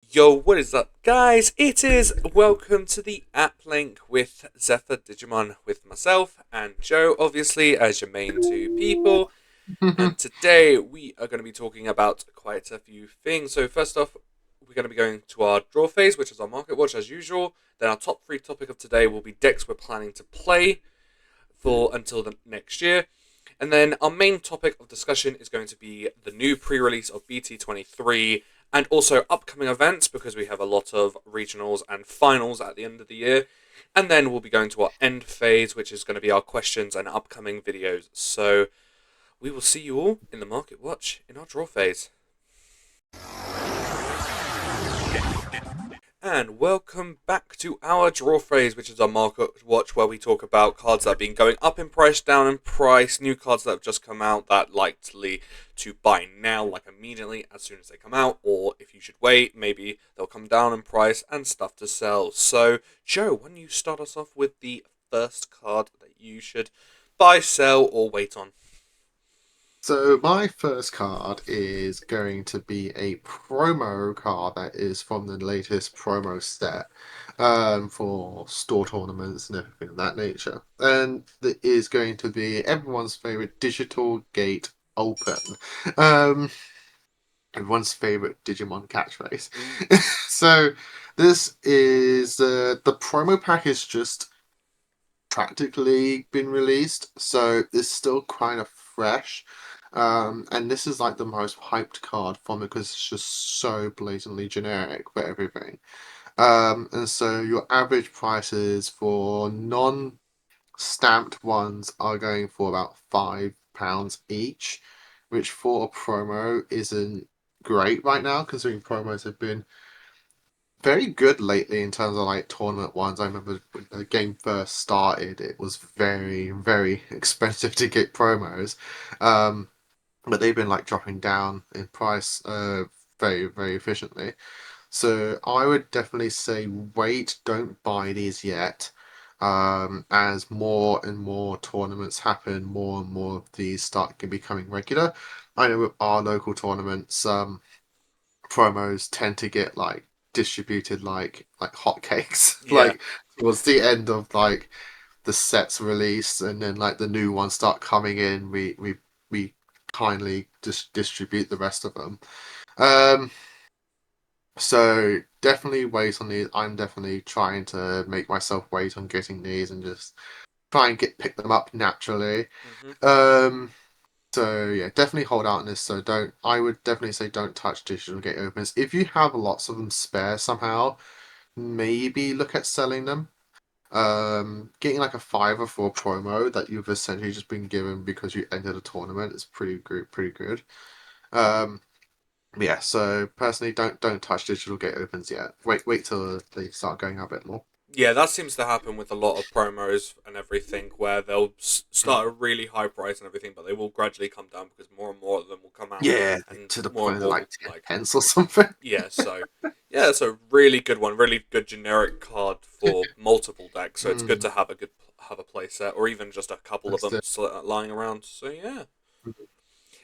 Yo, what is up, guys? It is welcome to the Applink with Zephyr Digimon with myself and Joe, obviously, as your main two people. And today we are going to be talking about quite a few things. So first off, we're going to be going to our draw phase, which is our market watch as usual. Then our top three topic of today will be decks we're planning to play for until the next year. And then our main topic of discussion is going to be the new pre-release of BT23 and also upcoming events, because we have a lot of regionals and finals at the end of the year. And then we'll be going to our end phase, which is going to be our questions and upcoming videos. So we will see you all in the market watch in our draw phase. And welcome back to our draw phase, which is our market watch, where we talk about cards that have been going up in price, down in price, new cards that have just come out that likely to buy now, like immediately as soon as they come out, or if you should wait, maybe they'll come down in price, and stuff to sell. So, Joe, why don't you start us off with the first card that you should buy, sell, or wait on? So my first card is going to be a promo card that is from the latest promo set for store tournaments and everything of that nature. And that is going to be everyone's favorite Digital Gate Open. Um, everyone's favorite Digimon catchphrase. So this is the promo pack is just practically been released, so it's still kind of fresh. And this is like the most hyped card from it because it's just so blatantly generic for everything. And so your average prices for non-stamped ones are going for about £5 each, which for a promo isn't great right now, considering promos have been very good lately in terms of like tournament ones. I remember when the game first started, it was very, very expensive to get promos. Um, but they've been like dropping down in price very, very efficiently. So I would definitely say wait, don't buy these yet. As more and more tournaments happen, more and more of these start becoming regular. I know with our local tournaments, promos tend to get like distributed like hotcakes Yeah. like towards the end of like the sets release, and then like the new ones start coming in, we kindly just distribute the rest of them. um so definitely wait on these. I'm definitely trying to make myself wait on getting these and just try and pick them up naturally. Mm-hmm. um So yeah, definitely hold out on this. So don't. I would definitely say don't touch digital gate opens. If you have lots of them spare somehow, maybe look at selling them. Getting like a fiver for a promo that you've essentially just been given because you entered a tournament is pretty good. Pretty good. Um, yeah. So personally, don't touch digital gate opens yet. Wait till they start going up a bit more. Yeah, that seems to happen with a lot of promos and everything, where they'll Mm. start at a really high price and everything, but they will gradually come down because more and more of them will come out, Yeah, and to the more and point of more like will, 10 like, pence or something. yeah. So yeah, it's a really good one, really good generic card for multiple decks. So it's good Mm, to have a play set, or even just a couple of that's them it. lying around. So yeah,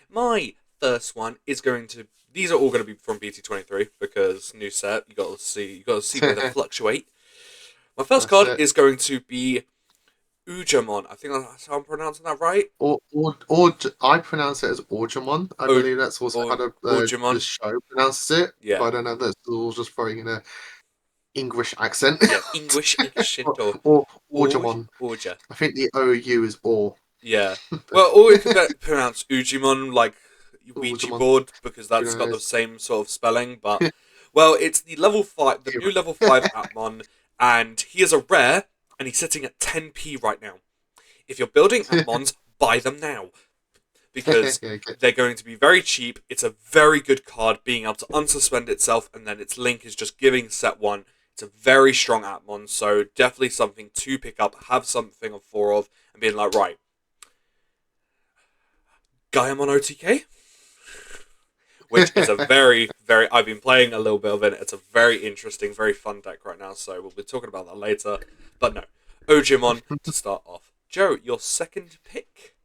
my first one is going to. These are all going to be from BT23 because new set. You got to see where they fluctuate. My first That's card it. is going to be Ujamon. I think that's how I'm pronouncing that right. I pronounce it as Orgemon. I O believe that's also how the Ujamon. show pronounces it, Yeah, but I don't know if that's all just throwing in a English accent. yeah. English or, accent or or Uj Orgemon. Uja. I think the OU is Or. Yeah. Well, or we could pronounce Ujimon like Ouija Orgemon. board because Who that's got the knows? same sort of spelling. But well, it's the level 5, the new level 5 Atmon, and he is a rare, and he's sitting at 10p right now. If you're building Atmons, buy them now, because Okay. they're going to be very cheap. It's a very good card, being able to unsuspend itself, and then its link is just giving set 1. It's a very strong Atmon, so definitely something to pick up, have something of 4 of, and being like, right, Gaiamon OTK? Which is a very, very. I've been playing a little bit of it. It's a very interesting, very fun deck right now, so we'll be talking about that later. But no, Ojimon to start off. Joe, your second pick?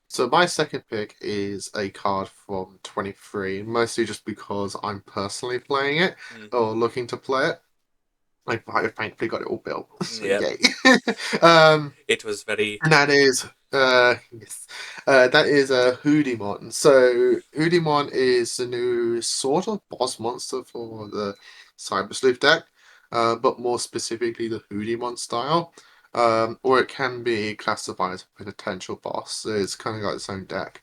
So my second pick is a card from 23, mostly just because I'm personally playing it Mm. or looking to play it. I thankfully got it all built, so Yep. yay. um, It was very. and that is yes, that is a Hoodimon. So Hoodimon is the new sort of boss monster for the Cyber Sleuth deck, but more specifically the Hoodimon style. Or it can be classified as a potential boss. So it's kind of got its own deck.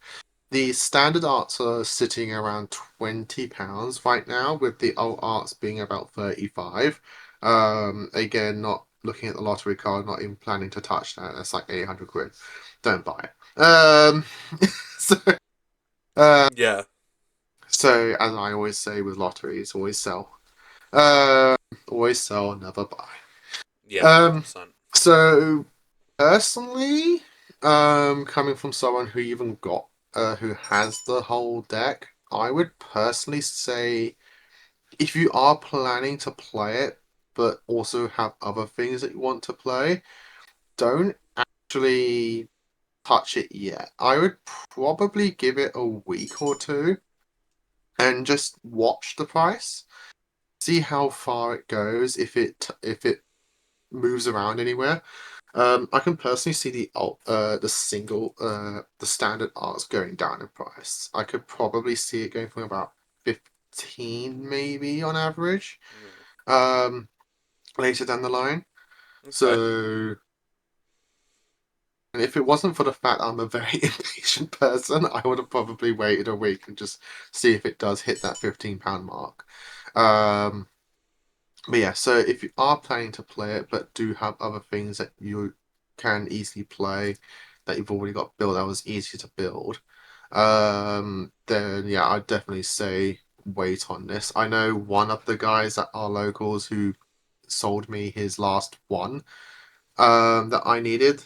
The standard arts are sitting around £20 right now, with the alt arts being about 35. Again, not looking at the lottery card, not even planning to touch that. That's like 800 quid. Don't buy it. So, uh, Yeah. so as I always say with lotteries, always sell. Uh, Always sell, never buy. Yeah. Um, 100%. so personally, coming from someone who even got who has the whole deck, I would personally say if you are planning to play it, but also have other things that you want to play, don't actually touch it yet. I would probably give it a week or two and just watch the price, see how far it goes, if it moves around anywhere. I can personally see the standard arts going down in price. I could probably see it going from about 15 maybe on average, Mm. um, later down the line. Okay. So, and if it wasn't for the fact I'm a very impatient person, I would have probably waited a week and just see if it does hit that £15 mark. Um, But yeah, so if you are planning to play it, but do have other things that you can easily play that you've already got built that was easy to build, then yeah, I'd definitely say wait on this. I know one of the guys that are locals who sold me his last one, that I needed,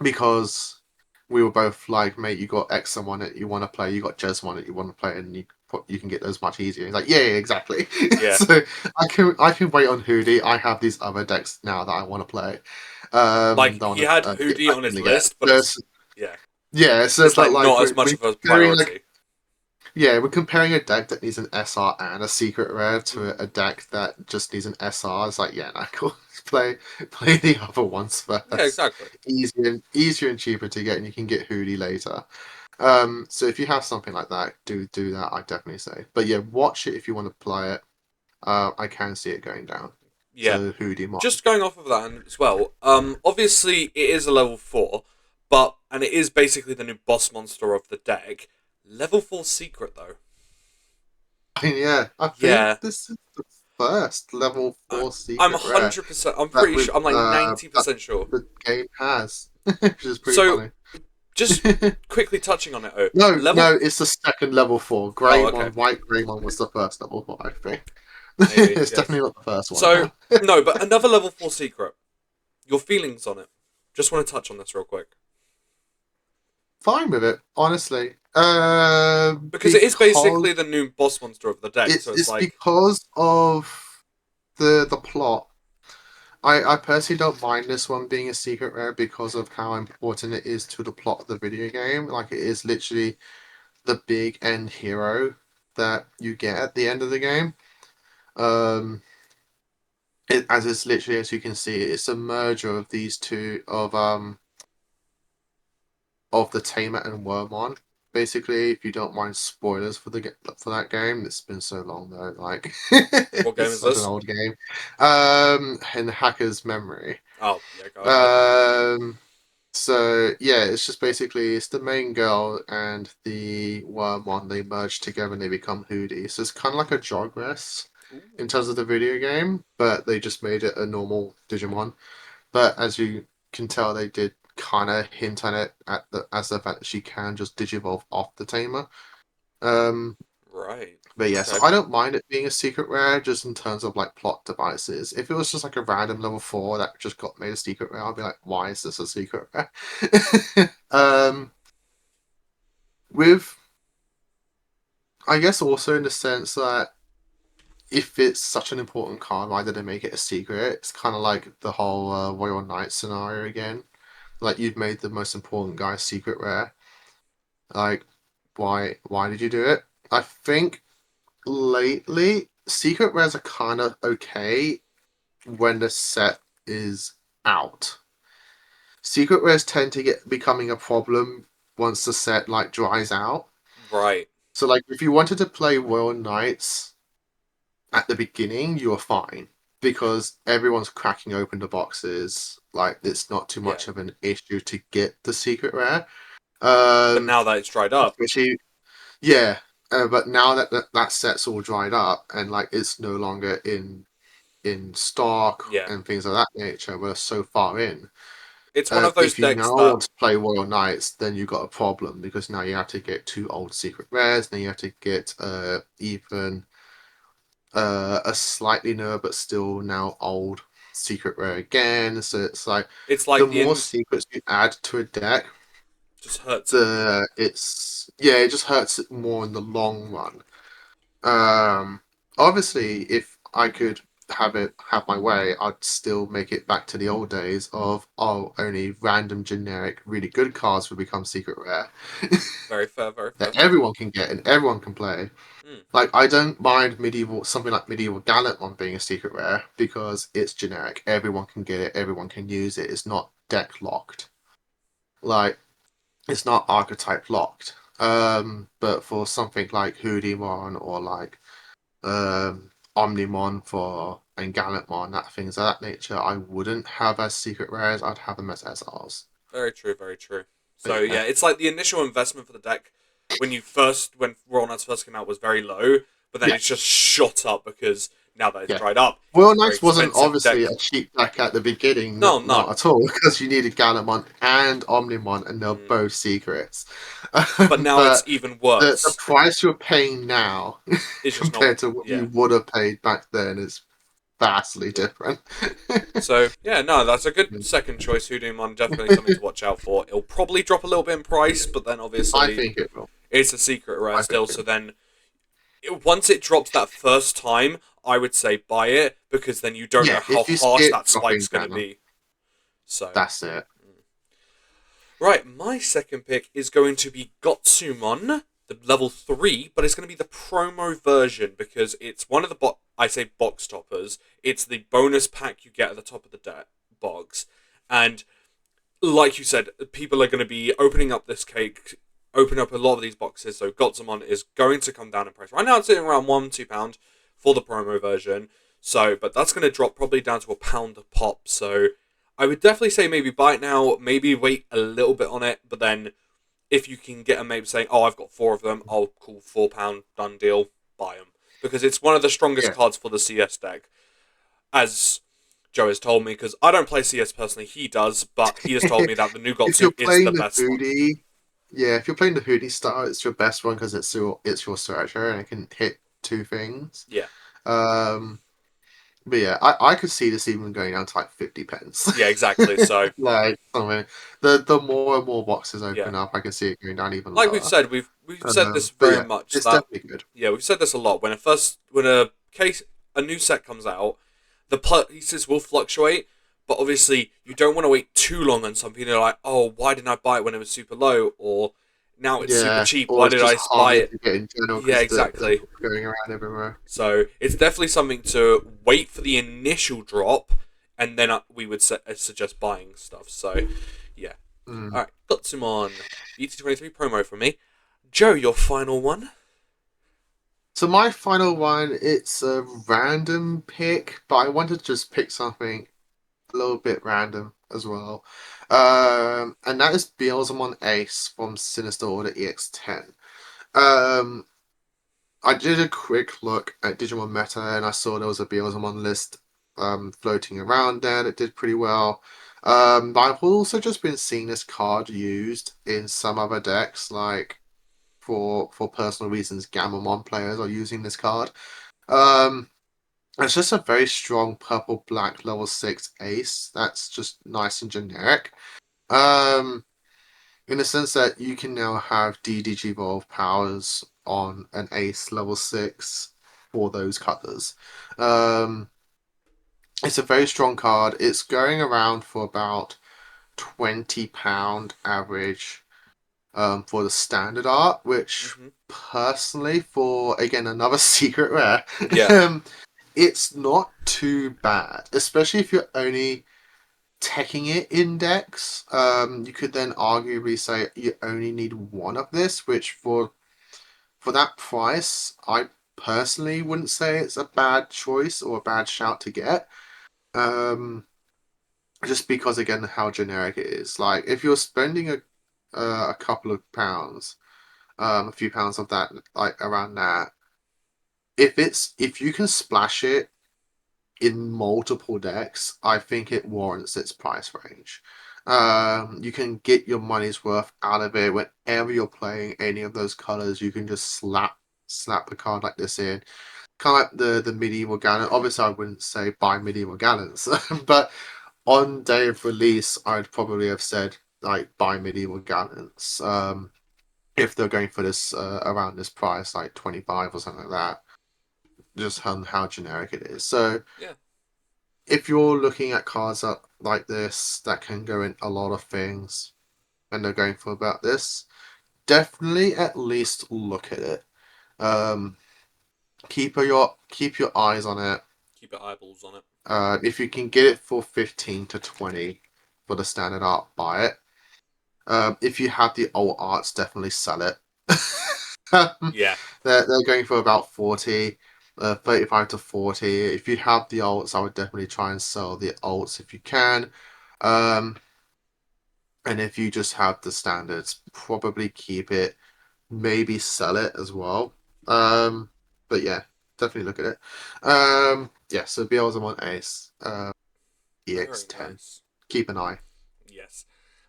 because we were both like, mate, you got X on it you want to play, you got Jez on it you want to play, and you can get those much easier. He's like, yeah, exactly. Yeah. So I can wait on Hoodie. I have these other decks now that I want to play. Like, Don't he want had to Hoodie on his actively get. list, but it's. Yeah. Yeah, so It's like but like not as we're, much we're of a comparing like priority. yeah, we're comparing a deck that needs an SR and a secret rare Mm. to a deck that just needs an SR. It's like, yeah, no, cool. Play the other ones Yeah, first. exactly. Easier and cheaper to get, and you can get Hoodie later. So if you have something like that, do that. I definitely say. But yeah, watch it if you want to play it. I can see it going down Yeah. to Hoodie mod. Just going off of that as well, obviously it is a level 4, and it is basically the new boss monster of the deck. Level 4 secret, though. Yeah, I think Yeah. this is the first level I, 4 I'm secret rare 100%, I'm that pretty with sure, I'm like that 90% sure. the game has, which is pretty So, funny. just quickly touching on it, oh, No, level. no, it's the second level 4. Oh, okay. White Greymon was the first level 4, I think. Maybe, It's yes. definitely not the first one. So, no, but another level 4 secret. Your feelings on it. Just want to touch on this real quick. Fine with it, honestly. Because it is Because basically the new boss monster of the deck, so it's it's like. because of the plot. I personally don't mind this one being a secret rare because of how important it is to the plot of the video game. Like it is literally the big end hero that you get at the end of the game. Um, as it's literally, as you can see, it's a merger of these two of the Tamer and Wormon. Basically, if you don't mind spoilers for for that game, it's been so long though. Like What game it's is such an this? old game. In Hacker's Memory. Oh, yeah, go ahead. Um, so yeah, it's just basically it's the main girl and the Wormon. They merge together and they become Hootie. So it's kind of like a Jogress in Ooh, terms of the video game, but they just made it a normal Digimon. But as you can tell, they did kind of hint at it as the fact that she can just digivolve off the tamer. Um, right. but yeah, so Okay. I don't mind it being a secret rare just in terms of like plot devices. If it was just like a random level 4 that just got made a secret rare, I'd be like, why is this a secret rare? With I guess also in the sense that if it's such an important card, why did they make it a secret? It's kind of like the whole Royal Knight scenario again. Like you've made the most important guy secret rare. Like, why did you do it? I think lately secret rares are kind of okay when the set is out. Secret rares tend to get becoming a problem once the set like dries out. Right. So like if you wanted to play Royal Knights at the beginning, you are fine because everyone's cracking open the boxes. Like it's not too Yeah. much of an issue to get the secret rare. But Um, now that it's dried up, especially yeah. But now that set's all dried up and like it's no longer in stock yeah, and things of that nature, we're so far in. it's one of those If you decks now that want to play Royal Knights, then you've got a problem because now you have to get two old secret rares. Then you have to get even a slightly newer but still now old secret rare again. So it's like it's the like the more end secrets you add to a deck, just hurts it. the it's yeah, it just hurts it more in the long run. Obviously, if I could have my way, I'd still make it back to the old days of only random generic really good cards would become secret rare Very fair, very fair. that everyone can get and everyone can play. Hmm, Like I don't mind medieval something like medieval Gallantmon being a secret rare because it's generic. Everyone can get it. Everyone can use it. It's not deck locked. Like it's not archetype locked. But for something like Hoodimon or like Omnimon for and Gallantmon, that things of that nature, I wouldn't have as secret rares. I'd have them as SRs. very true, very true. But So yeah, yeah, it's like the initial investment for the deck when Royal Knights first came out was very low, but then yeah, it's just shot up because now that it's yeah. dried up, Royal it's a very Knights wasn't expensive obviously deck. a cheap deck at the beginning, No, not no. at all, because you needed Gallantmon and Omnimon, and they're Mm. both secrets. But now it's But even the worse. price you're paying now It's just not. compared to what Yeah. you would have paid back then is vastly Yeah. different. So yeah, no, that's a good second choice. Hoodoo definitely something to watch out for. It'll probably drop a little bit in price, but then I obviously think it will. it's a secret rare I think still. it So will. then once it drops that first time, I would say buy it because then you don't know Yeah, how if you harsh skip that spike's dropping going to down, be. So that's it. right, my second pick is going to be Gotsumon, the level 3, but it's going to be the promo version because it's one of the I say box toppers. It's the bonus pack you get at the top of the box, and like you said, people are going to be opening up this cake, open up a lot of these boxes. So Gotsumon is going to come down in price. Right now, it's sitting around £1-2 for the promo version. So, but that's going to drop probably down to £1 a pop. So, I would definitely say maybe buy it now. Maybe wait a little bit on it. But then, if you can get a maybe saying, "Oh, I've got 4 of them. I'll call £4 done deal. Buy them because it's one of the strongest Yeah. cards for the CS deck." As Joe has told me, because I don't play CS personally, he does, but he has told me that the new If you're Gotsu is the playing the best one. hoodie, yeah, if you're playing the hoodie style, it's your best one because it's your searcher and it can hit two things. Yeah, Um, but yeah, I could see this even going down to like 50 pence. yeah, exactly. So, Like something. The more and more boxes yeah, open up, I can see it going down even like we've lower. said, we've said this But very yeah, much it's that definitely good. yeah, we've said this a lot. When a new set comes out, the pieces will fluctuate, but obviously you don't want to wait too long on something. You're like, oh, why didn't I buy it when it was super low, or now it's super Yeah, cheap? or Why it's did just I buy harder it? to get in general Yeah, because they're exactly. going around everywhere. So it's definitely something to wait for the initial drop, and then we would suggest buying stuff. So, yeah. Mm. All right, Gotsumon BT23 promo for me. Joe, your final one. So my final one, it's a random pick, but I wanted to just pick something a little bit random as well. And that is Beelzemon Ace from Sinister Order EX10. Um, I did a quick look at Digimon Meta and I saw there was a Beelzemon list floating around there that did pretty well. But I've also just been seeing this card used in some other decks, like for personal reasons, Gamamon players are using this card. Um, it's just a very strong purple black level 6 ace that's just nice and generic. Um, in the sense that you can now have DDG powers on an ace level 6 for those colors. Um, it's a very strong card. It's going around for about £20 average for the standard art, which Hmm. personally, for again another secret rare, Yeah. it's not too bad, especially if you're only teching it in decks. You could then arguably say you only need one of this, which for that price, I personally wouldn't say it's a bad choice or a bad shout to get. Um, just because again how generic it is. Like if you're spending a couple of pounds, a few pounds of that, like around that, if you can splash it in multiple decks, I think it warrants its price range. You can get your money's worth out of it whenever you're playing any of those colors. You can just slap a card like this in, kind of like the medieval gallant. Obviously, I wouldn't say buy medieval gallants, but on day of release, I'd probably have said like buy medieval gallants. If they're going for this around this price, like 25 or something like that, just on how generic it is. So Yeah. if you're looking at cards like this that can go in a lot of things and they're going for about this, definitely at least look at it. Um, keep your eyes on it. Keep your eyeballs on it. If you can get it for 15 to 20 for the standard art, buy it. If you have the old arts, definitely sell it. Yeah. They're going for about 40, 35 to 40. If you have the alts, I would definitely try and sell the alts if you can. Um, and if you just have the standards, probably keep it, maybe sell it as well. But yeah, definitely look at it. Yeah, so Beelzebub Ace, Very EX10. nice. Keep an eye. Yes.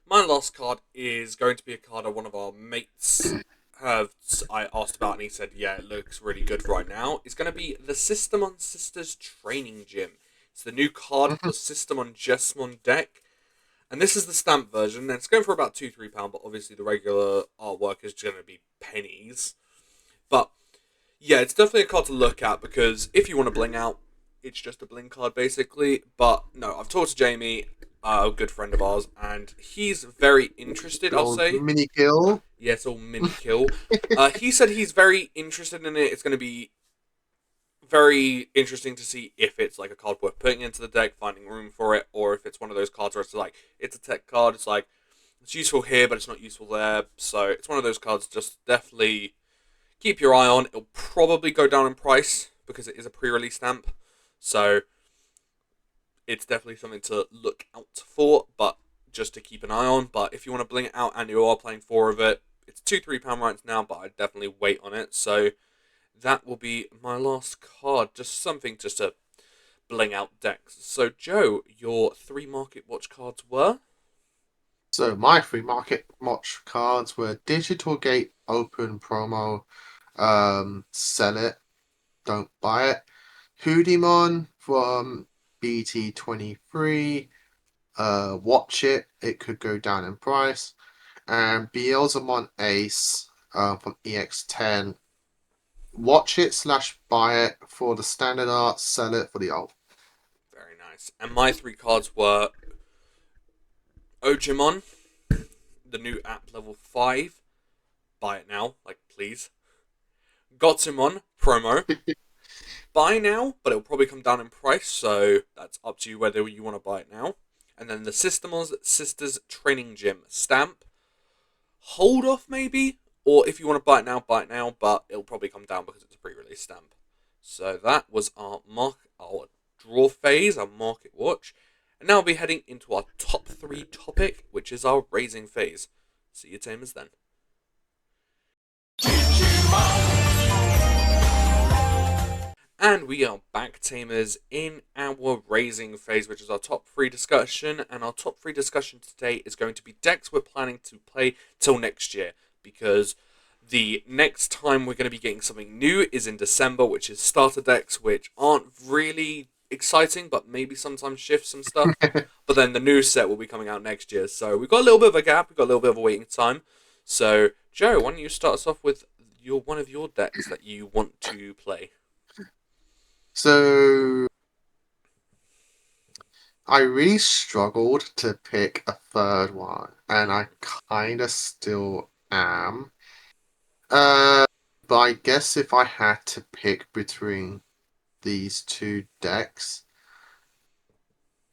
My last card is going to be a card of one of our mates have I asked about and he said, yeah, it looks really good right now. It's going to be the System on Sisters Training Gym. It's the new card for the System on Jesmon deck. And this is the stamp version, and it's going for about £2-3, but obviously the regular artwork is going to be pennies. But yeah, it's definitely a card to look at because if you want to bling out, it's just a bling card basically. But no, I've talked to Jamie, a good friend of ours, and he's very interested. Good I'll old say, mini kill. yeah, it's all mini kill. He said he's very interested in it. It's going to be very interesting to see if it's like a card worth putting into the deck, finding room for it, or if it's one of those cards where it's like it's a tech card. It's like it's useful here, but it's not useful there. So it's one of those cards. Just definitely keep your eye on. It'll probably go down in price because it is a pre-release stamp. So it's definitely something to look out for, but just to keep an eye on. But if you want to bling it out and you are playing four of it, it's £2-3 right now, but I'd definitely wait on it. So that will be my last card. Just something just to bling out decks. So Joe, your three Market Watch cards were? So my free market watch cards were Digital Gate Open Promo. Sell it, don't buy it. Hoodimon from BT23. Watch it. It could go down in price. And Beelzebub Ace from EX10. Watch it slash buy it for the standard art. Sell it for the alt. Very nice. And my three cards were Ojimon, the new app level 5. Buy it now, like please. Gotsumon, promo. Buy now, but it'll probably come down in price, so that's up to you whether you want to buy it now. And then the Systemos Sisters Training Gym stamp. Hold off maybe, or if you want to buy it now, but it'll probably come down because it's a pre-release stamp. So that was our draw phase, our market watch. And now we'll be heading into our top 3 topic, which is our raising phase. See you tamers then. And we are back, tamers, in our raising phase, which is our top 3 discussion. And our top 3 discussion today is going to be decks we're planning to play till next year. Because the next time we're going to be getting something new is in December, which is starter decks, which aren't really exciting, but maybe sometimes shift some stuff. But then the new set will be coming out next year. So we've got a little bit of a gap, we've got a little bit of a waiting time. So, Joe, why don't you start us off with one of your decks that you want to play? So I really struggled to pick a third one, and I Mm, kind of still am. Uh, but I guess if I had to pick between these two decks,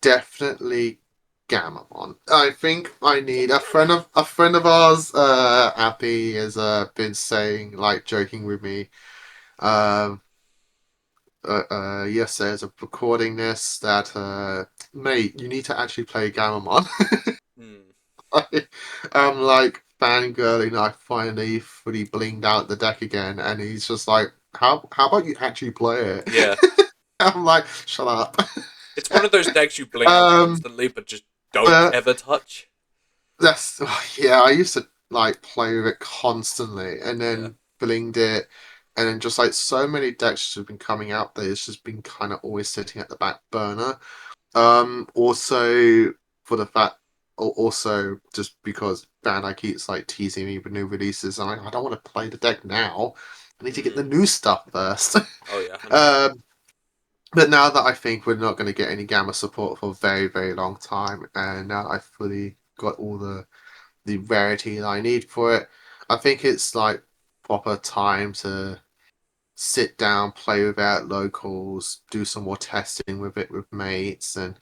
definitely Gamamon. I think I need a friend of ours, Appy, has been saying, like, joking with me. Um, yesterday as a recording this that mate, you need to actually play Gamamon. mm, I'm like fangirling. I finally fully blinged out the deck again, and he's just like, "How about you actually play it?" yeah. I'm like, "Shut up." It's one of those decks you bling out um, constantly, but just don't but ever touch. that's yeah. I used to like play with it constantly, and Yeah. then blinged it, and then just like so many decks have been coming out that it's just been kind of always sitting at the back burner. Also for the fact, also just because Bandai keeps like teasing me with new releases, and I don't want to play the deck now. I need to get the Mm. new stuff first. Oh yeah, 100%. um, but now that I think we're not going to get any Gamma support for a very, very long time, and now I've fully got all the rarity that I need for it, I think it's like proper time to sit down, play with our locals, do some more testing with it with mates, and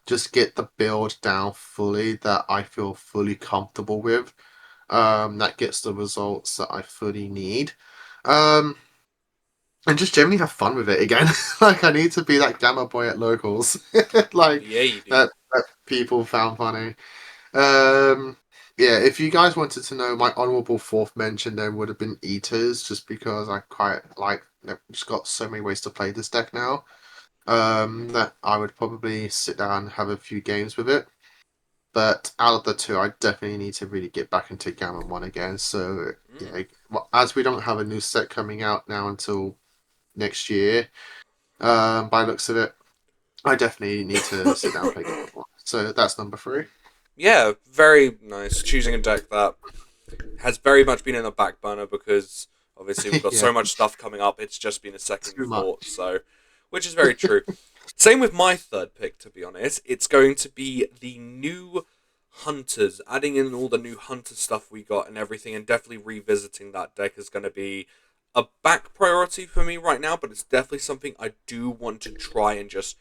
just get the build down fully that I feel fully comfortable with. That gets the results that I fully need. Um, and just generally have fun with it again. Like I need to be that gamma boy at locals, like Yeah, you do. that people found funny. Um, yeah, if you guys wanted to know my honorable fourth mention, then would have been Eaters, just because I quite like. I've just got so many ways to play this deck now. That I would probably sit down and have a few games with it. But out of the two, I definitely need to really get back into Gammon One again. So Mm. yeah, well, as we don't have a new set coming out now until next year, by the looks of it, I definitely need to sit down and play Gammon One. So that's number three. Yeah, very nice. Choosing a deck that has very much been in the back burner because obviously we've got Yeah, so much stuff coming up. It's just been a second too much. thought, so which is very true. Same with my third pick, to be honest. It's going to be the new Hunters, adding in all the new Hunter stuff we got and everything, and definitely revisiting that deck is going to be a back priority for me right now, but it's definitely something I do want to try and just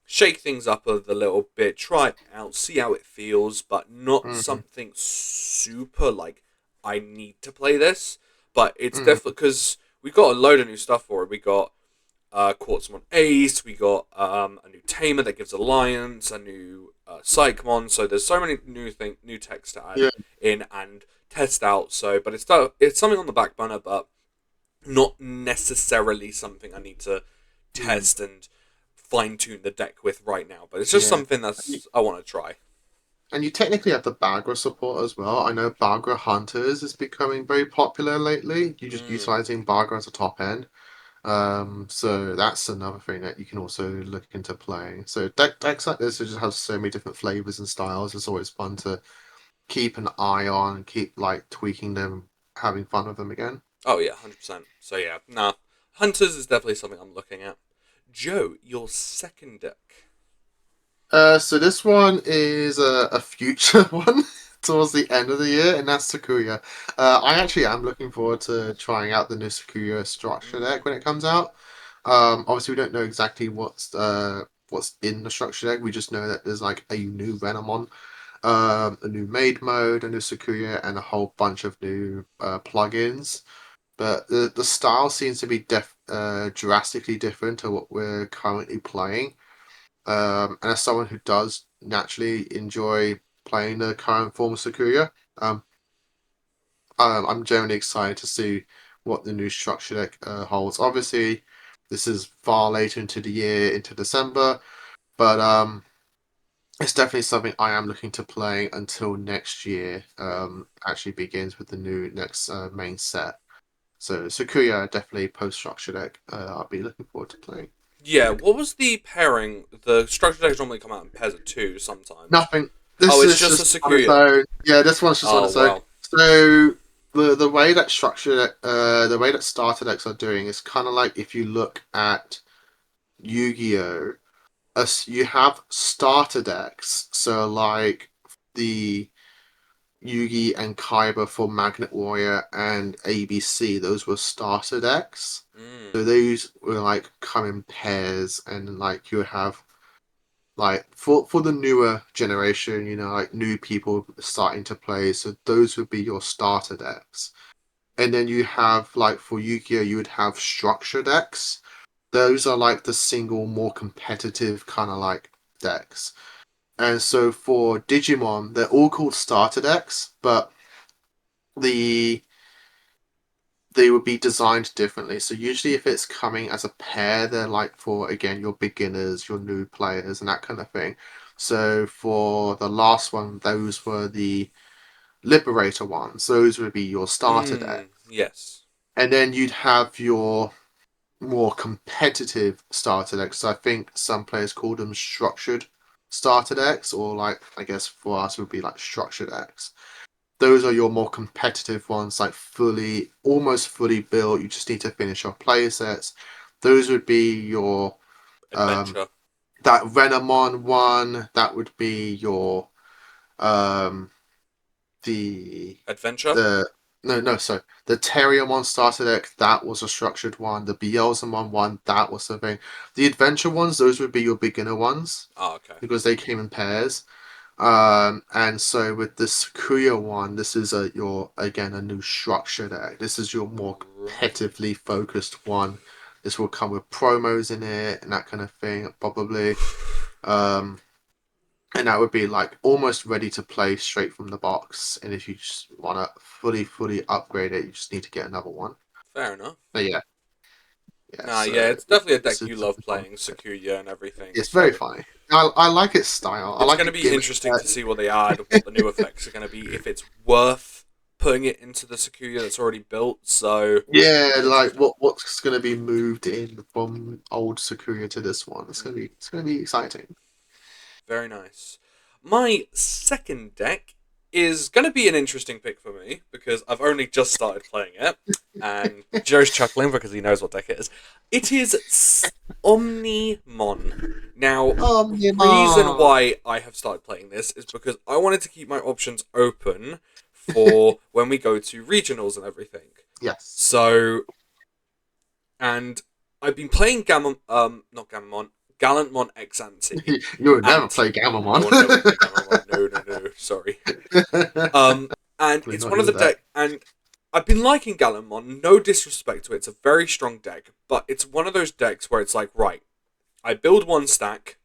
shake things up a little bit, try it out, see how it feels, but not Hmm. something super like I need to play this. But it's Hmm. definitely because we got a load of new stuff for it. We got Quartzmon Ace, we got a new Tamer that gives Alliance, a new Psychmon. So there's so many new techs to add Yeah. in and test out. So, but it's something on the back burner, but not necessarily something I need to Hmm. test and fine tune the deck with right now. But it's just Yeah. something And you, that's I want to try. and you technically have the Bagra support as well. I know Bagra Hunters is becoming very popular lately. You're just Mm. utilizing Bagra as a top end. So that's another thing that you can also look into playing. So decks like this just have so many different flavors and styles. It's always fun to keep an eye on, keep like tweaking them, having fun with them again. Oh yeah, 100%. So yeah, nah, Hunters is definitely something I'm looking at. Joe, your second deck. So this one is a future one towards the end of the year, and that's Sakuya. I actually am looking forward to trying out the new Sakuya structure Mm. deck when it comes out. Obviously we don't know exactly what's in the structure deck. We just know that there's like a new Venomon, a new Maid mode, a new Sakuya, and a whole bunch of new plugins. But the style seems to be drastically different to what we're currently playing. And as someone who does naturally enjoy playing the current form of Sakuya, um, I'm generally excited to see what the new structure deck holds. Obviously, this is far later into the year, into December, but it's definitely something I am looking to play until next year actually begins with the new next main set. So Sakuya definitely post structure deck. I'll be looking forward to playing. Yeah, what was the pairing? The structure decks normally come out in pairs of two sometimes. Nothing. Oh, This it's is just a just on its Sakuya. own. Yeah, this one's just on Oh its own. wow. So the way that the way that starter decks are doing is kind of like if you look at Yu-Gi-Oh. you have starter decks. So like the Yugi and Kaiba for Magnet Warrior and ABC, those were starter decks. Mm. So those were like come in pairs, and like you have like for the newer generation, like new people starting to play. So those would be your starter decks. And then you have like for Yu-Gi-Oh, you would have structure decks. Those are like the single more competitive kind of like decks. And so for Digimon, they're all called starter decks, but the they would be designed differently. So usually if it's coming as a pair, they're like for again your beginners, your new players and that kind of thing. So for the last one, those were the Liberator ones. Those would be your starter deck. Mm. Yes. And then you'd have your more competitive starter decks. So I think some players call them structured starter decks, or like I guess for us would be like structured decks. Those are your more competitive ones, like almost fully built. You just need to finish your play sets. Those would be your um Adventure. that Renamon one. That would be your um the Adventure. the no, sorry, the Terriermon starter deck. That was a structured one. The Beelzemon one. That was the thing. The adventure ones. Those would be your beginner ones Oh, okay. because they came in pairs. And so with this Sakuya one, this is your again a new structure deck. This is your more Right. competitively focused one. This will come with promos in it and that kind of thing, probably. Um, and that would be like almost ready to play straight from the box. And if you just want to fully upgrade it, you just need to get another one. Fair enough. But yeah, yeah. Nah, yeah, So it's definitely a this deck is you love something fun. playing, Sakuya and everything. It's very So funny. I like its style. I it's like going to the be gimmick. interesting to see what they add, what the new effects are going to be, if it's worth putting it into the Sakuya that's already built. So Yeah, be like interesting. what's going to be moved in from old Sakuya to this one? Mm, It's going to be exciting. very nice. My second deck is going to be an interesting pick for me because I've only just started playing it, and Joe's chuckling because he knows what deck it is. It is Omnimon. Now, Oh, reason Mima! why I have started playing this is because I wanted to keep my options open for when we go to regionals and everything. Yes. So, and I've been playing not Gammamon, Gallantmon X Ante, You would never and play I Gamamon. will never play Gammamon. No, no, no. Sorry. And Probably it's not one of your the deck. deck, and I've been liking Gallantmon. No disrespect to it, it's a very strong deck, but it's one of those decks where it's like, right, I build one stack,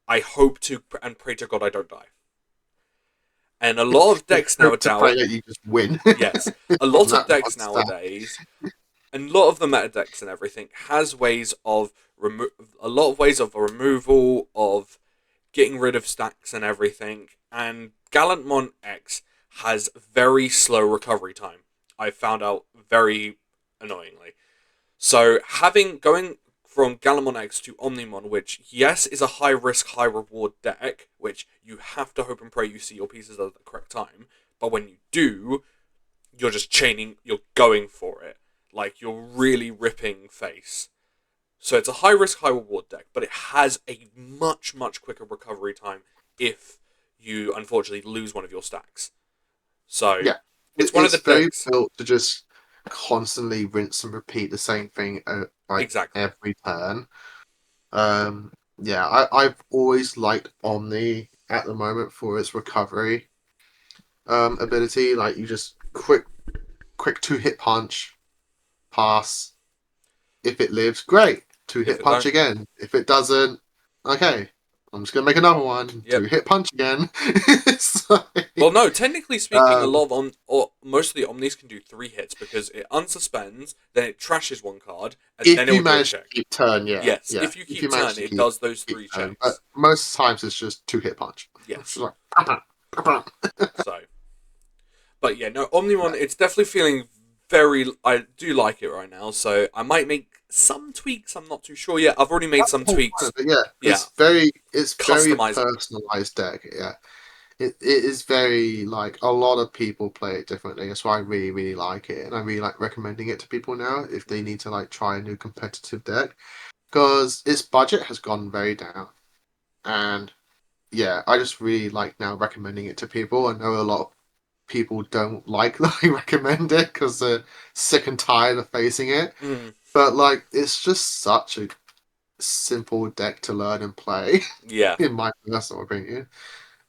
I hope to and pray to God I don't die. And a lot of decks Hope to nowadays, pray that you just win yes, a from lot of that one decks stack. nowadays, and a lot of the meta decks and everything has ways of a lot of ways of removal of getting rid of stacks and everything. And Gallantmon X has very slow recovery time. I found out very annoyingly. So having going from Gallantmon X to Omnimon, which yes is a high risk, high reward deck, which you have to hope and pray you see your pieces at the correct time. But when you do, you're just chaining, you're going for it. Like you're really ripping face. So it's a high risk, high reward deck, but it has a much quicker recovery time if you unfortunately lose one of your stacks. So Yeah, it's one of the it's very decks. built to just constantly rinse and repeat the same thing like Exactly. every turn. Yeah, I've always liked Omni at the moment for its recovery ability. Like you just quick two hit punch, pass. If it lives, great. Two If hit it punch don't, again. If it doesn't, okay. I'm just gonna make another one. Two yep. hit punch again. It's Well, like, no. Technically speaking, a um, lot of or most of the omnis can do 3 hits because it unsuspends, then it trashes one card, and then if it you will do a manage to check. keep turn, yeah, Yes, yeah. if you If keep you manage turn, to it does those keep three turn, but checks. most times it's just two hit punch. It's Yes. just like, So but yeah, no, Omnimon, it's definitely feeling very. I do like it right now, so I might make some tweaks. I'm not too sure yet. I've already made that's some the whole point tweaks. of it. Yeah, Yeah, it's very customize it. personalized deck. Yeah, it is very like a lot of people play it differently. That's why I really like it, and I really like recommending it to people now if they Mm. need to like try a new competitive deck. because its budget has gone very down, and yeah, I just really like now recommending it to people. I know a lot of people don't like that I recommend it because they're sick and tired of facing it, Mm, but like it's just such a simple deck to learn and play, yeah, in my personal opinion.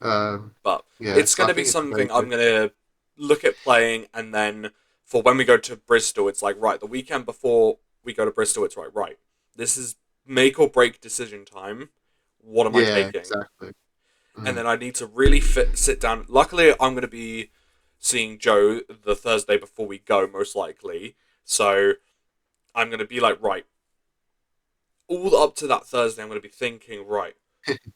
Um, but yeah, it's so going I to be think it's very something I'm good. going to look at playing, and then for when we go to Bristol, it's like, right, the weekend before we go to Bristol, it's right. This is make or break decision time. What am I Yeah, taking? exactly. And Mm, then I need to really sit down. Luckily, I'm going to be seeing Joe the Thursday before we go, most likely. So I'm going to be like, right, all up to that Thursday, I'm going to be thinking, right,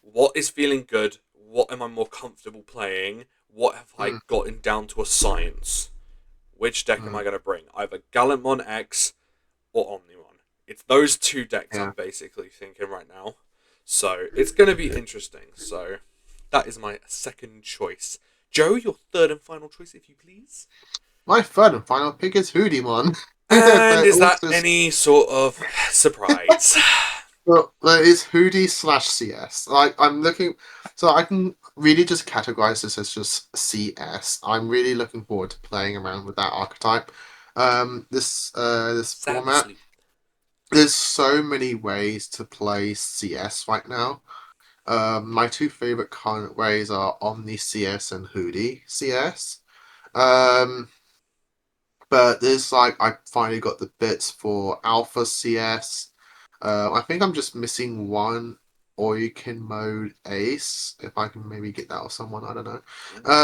what is feeling good? What am I more comfortable playing? What have I mm, gotten down to a science? Which deck am mm, I going to bring? Either Gallantmon X or Omnimon. It's those two decks yeah. I'm basically thinking right now. So it's going to be interesting. So that is my second choice. Joe, your third and final choice, if you please. My third and final pick is Hoodie-mon. And But is that also, any sort of surprise? well, it's Hoodie slash CS. Like I'm looking, so I can really just categorize this as just CS. I'm really looking forward to playing around with that archetype. This Saber format. Sleuth. There's so many ways to play CS right now. My two favorite current ways are Omni CS and Hoodie CS. Um, but there's like I finally got the bits for Alpha CS. I think I'm just missing one Oiken mode Ace. If I can maybe get that off someone, I don't know. Ooh.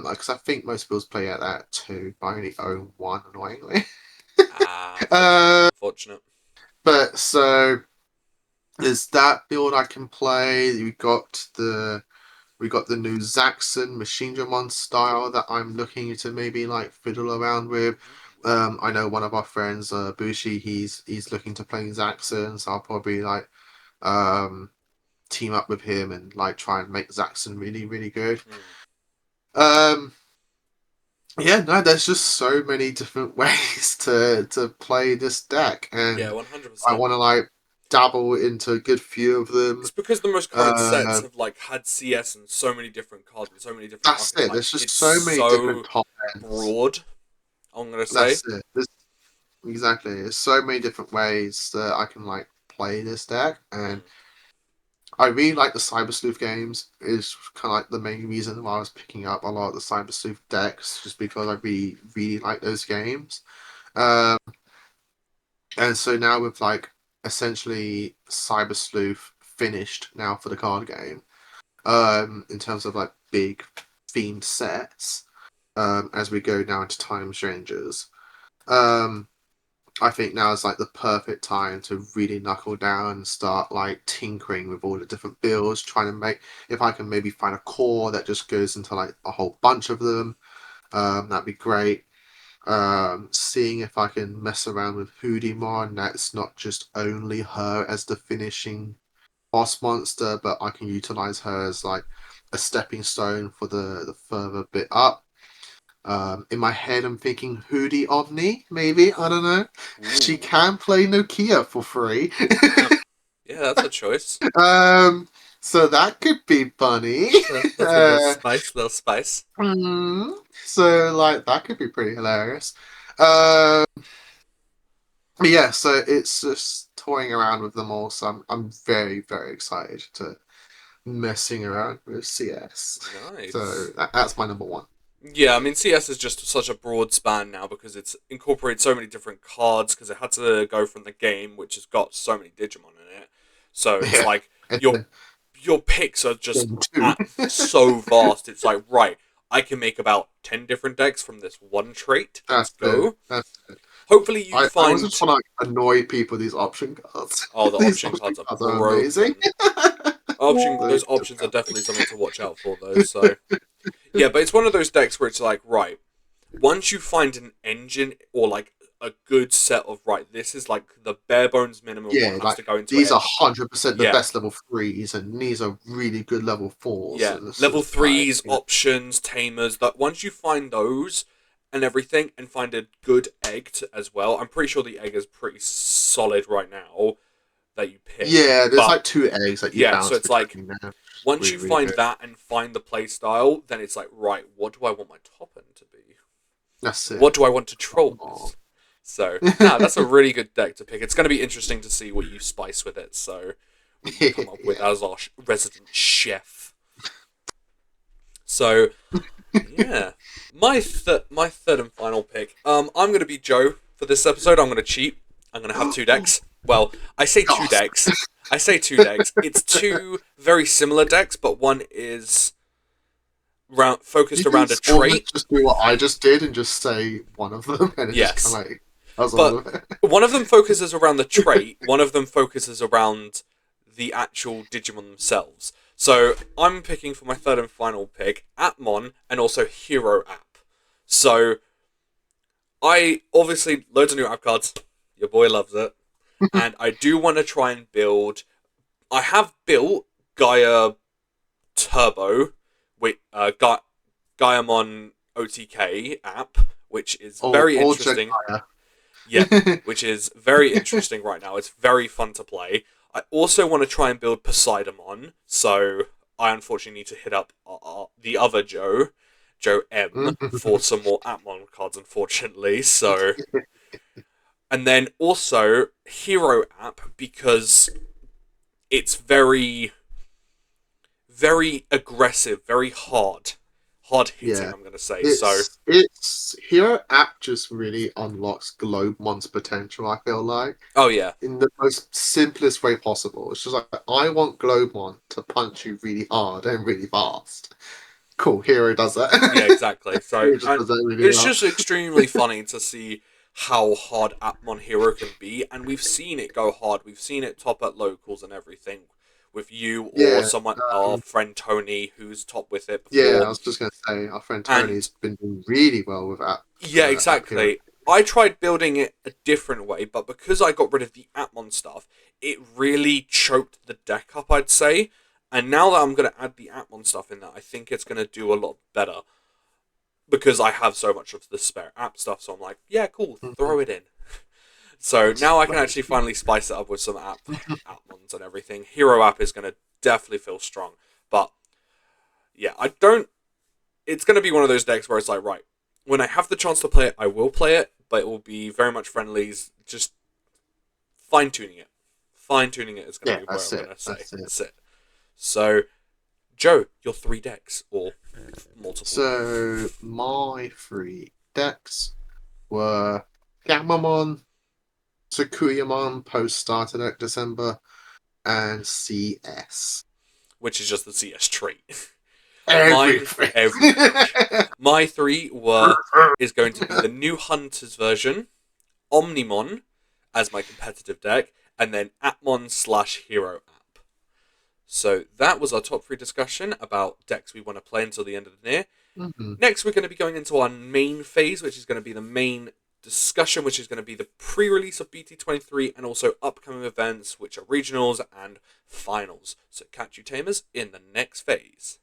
Because I think most people play at that too, but I only own one annoyingly. Ah, unfortunate, uh, unfortunate. but so there's that build I can play. We got the new Zaxxon Machine Dramon style that I'm looking to maybe like fiddle around with. I know one of our friends, Bushi, he's looking to play Zaxxon, so I'll probably like um team up with him and like try and make Zaxxon really, really good. Mm. Um yeah, no, there's just so many different ways to play this deck, Yeah, and I 100%. wanna like dabble into a good few of It's them. because the most current sets Uh, have like had CS and so many different cards with so many different that's it. There's archetypes. just It's so many different so top ends. broad. I'm gonna say. That's it. Exactly. There's so many different ways that I can like play this deck, and Mm. I really like the Cyber Sleuth games. Is kind of like the main reason why I was picking up a lot of the Cyber Sleuth decks, just because I really, really like those games. Um, and so now with like essentially Cyber Sleuth finished now for the card game, in terms of like big themed sets, as we go now into Time Strangers. Um, I think now is like the perfect time to really knuckle down and start like tinkering with all the different builds, trying to make if I can maybe find a core that just goes into like a whole bunch of them, that'd be great. Seeing if I can mess around with Hoodie that's not just only her as the finishing boss monster, but I can utilize her as like a stepping stone for the further bit up. In my head, I'm thinking Hootie Omni, maybe. I don't know. She Ooh, can play Nokia for free. damn. Yeah, that's a choice. um, so that could be funny. That's a little spice, little spice. Hmm, so, like, that could be pretty hilarious. Um, yeah, so it's just toying around with them all. So I'm very, very excited to messing around with CS. So Nice. that's my number one. Yeah, I mean CS is just such a broad span now because it's incorporated so many different cards because it had to go from the game which has got so many Digimon in it. So it's Yeah, like and your then your picks are just game two. at so vast. It's like right, I can make about 10 different decks from this one trait. Let's That's it. go. That's it. Hopefully you I also find just want to annoy people with these option cards. oh the These option option cards are cards are amazing. broken. Option They're those just options are definitely something to watch out for though. So yeah, but it's one of those decks where it's like right once you find an engine or like a good set of right, this is like the bare bones minimum what yeah, has like to go into these it. are 100% the Yeah, best level threes, and these are really good level fours. yeah. And it's Level just like, threes, options, tamers. That once you find those and everything, and find a good egg as well. I'm pretty sure the egg is pretty solid right now. that you pick. Yeah, there's But like two eggs that you yeah, so bounce it's like between there. once Really, you really find good. that and find the play style, then it's like, right, what do I want my top end to be? That's it. What do I want to troll Oh. with? So, nah, that's a really good deck to pick. It's going to be interesting to see what you spice with it. So, what you come up with Yeah. as our resident chef. So, yeah, my third and final pick. I'm going to be Joe for this episode. I'm going to cheat. I'm going to have two decks. Well, I say two Gosh. decks. I say two decks. It's two very similar decks, but one is focused You can around a trait. almost just do what I just did and just say one of them, and it just Yes, kind of like does all but of it. one of them focuses around the trait. One of them focuses around the actual Digimon themselves. So I'm picking for my third and final pick Appmon and also Hero App. So I obviously loads of new app cards. Your boy loves it, and I do want to try and build. I have built Gaia Turbo with Gaiamon OTK app, which is very Or interesting. Jagaya. Yeah, which is very interesting right now. It's very fun to play. I also want to try and build Poseidon, so I unfortunately need to hit up the other Joe M, for some more Atmon cards, unfortunately. So, and then also Hero App because it's very, very aggressive, very hard hitting. Yeah. I'm gonna say so. It's Hero app just really unlocks Globemon's potential, I feel like. Oh yeah, In the most simplest way possible. It's just like I want Globemon to punch you really hard and really fast. Cool, Hero does that. yeah, exactly. So, Hero just and does that really it's well. just extremely funny to see how hard Atmon Hero can be, and we've seen it go hard. We've seen it top at locals and everything with you or Yeah, someone, our friend Tony, who's top with it yeah. before. I was just gonna say our friend And Tony's been doing really well with yeah, app Hero. exactly. I tried building it a different way, but because I got rid of the Atmon stuff, it really choked the deck up, I'd say. And now that I'm going to add the Atmon stuff in there, I think it's going to do a lot better because I have so much of the spare app stuff. So I'm like, yeah, cool, throw it in. So now I can actually finally spice it up with some Atmons and everything. Hero app is going to definitely feel strong, but yeah, I don't. It's going to be one of those decks where it's like, right, when I have the chance to play it, I will play it, but it will be very much friendlies, just fine tuning it. Fine tuning it is going Yeah, to be what that's I'm it. going to say. That's it. That's it. So, Joe, your three decks or multiple. So my three decks were Gamamon, Tsukuyamon post starter deck December, and CS. Which is just the CS trait. Mine, Everything. everything. My three is going to be the new Hunters version, Omnimon as my competitive deck, and then Atmon/Hero app. So that was our top three discussion about decks we want to play until the end of the year. Mhm. Next, we're going to be going into our main phase, which is going to be the main discussion, which is going to be the pre-release of BT23 and also upcoming events, which are regionals and finals. So catch you tamers in the next phase.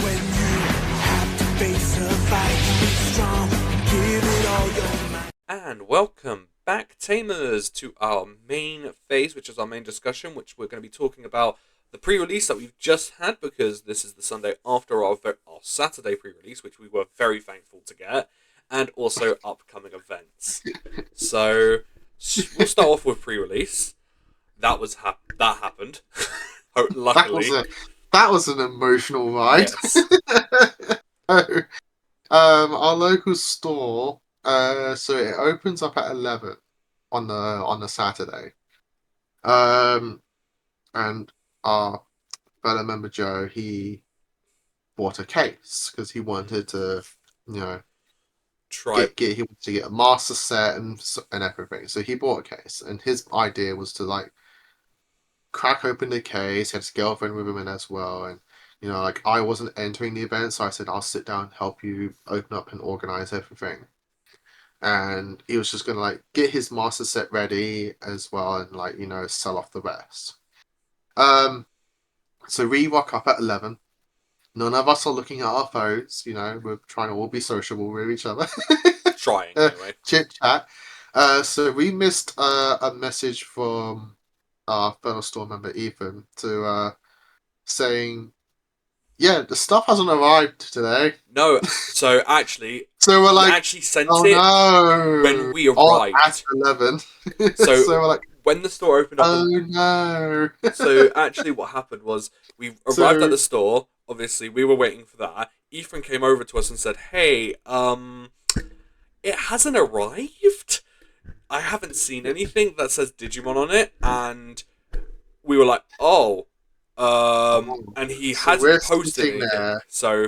When you have to face a fight, be strong, give it all your might. And welcome back, tamers, to our main phase, which is our main discussion, which we're going to be talking about the pre-release that we've just had, because this is the Sunday after our Saturday pre-release, which we were very thankful to get, and also upcoming events. So we'll start off with pre-release. That happened. Luckily, That was an emotional ride. yes. So, our local store. So it opens up at 11 on the Saturday. And our fellow member Joe, he bought a case because he wanted to, you know, Try. he wanted to get a master set and everything. So he bought a case, and his idea was to like crack open the case. He had his girlfriend with him in as well, and like I wasn't entering the event, so I said I'll sit down, help you open up and organize everything. And he was just gonna like get his master set ready as well, and like sell off the rest. So we rock up at 11. None of us are looking at our phones. We're trying to all be sociable with each other. Trying, anyway. Chit chat. So we missed a message from our fellow store member Ethan to saying, yeah, the stuff hasn't arrived today. No, so actually, So we're he like, actually sent oh it when no, we on at arrived. 11. So So we're like, when the store opened up, oh no. so actually what happened was we arrived at So the store. Obviously, we were waiting for that. Ethan came over to us and said, "Hey, it hasn't arrived. I haven't seen anything that says Digimon on it." And we were like, "Oh." And he so we're hasn't posted sitting anything. there. So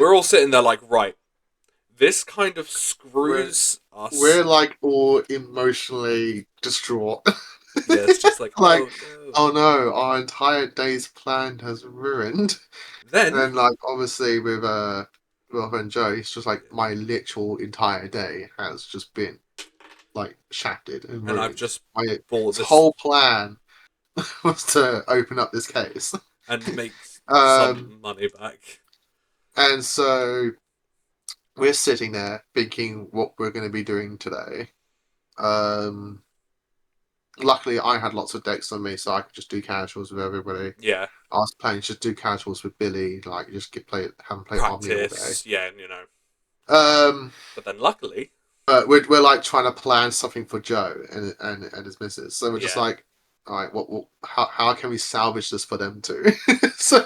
we're all sitting there like, right, this kind of screws us. We're like all emotionally distraught. Yeah, it's just like, Like, oh no. oh no, our entire day's plan has ruined. Then, And like obviously with my friend Joe, it's just like my literal entire day has just been like shattered and and I've ruined. just My bought this whole plan was to open up this case. and make Um some money back. and so we're sitting there thinking what we're gonna be doing today. Um Luckily I had lots of decks on me so I could just do casuals with everybody. Yeah, I was planning to just do casuals with Billy, like just have him play Omni all day. practice. Yeah, you know. Um, But then, luckily, but we're like trying to plan something for Joe and his missus. So we're just yeah, like, all right, how can we salvage this for them too? So,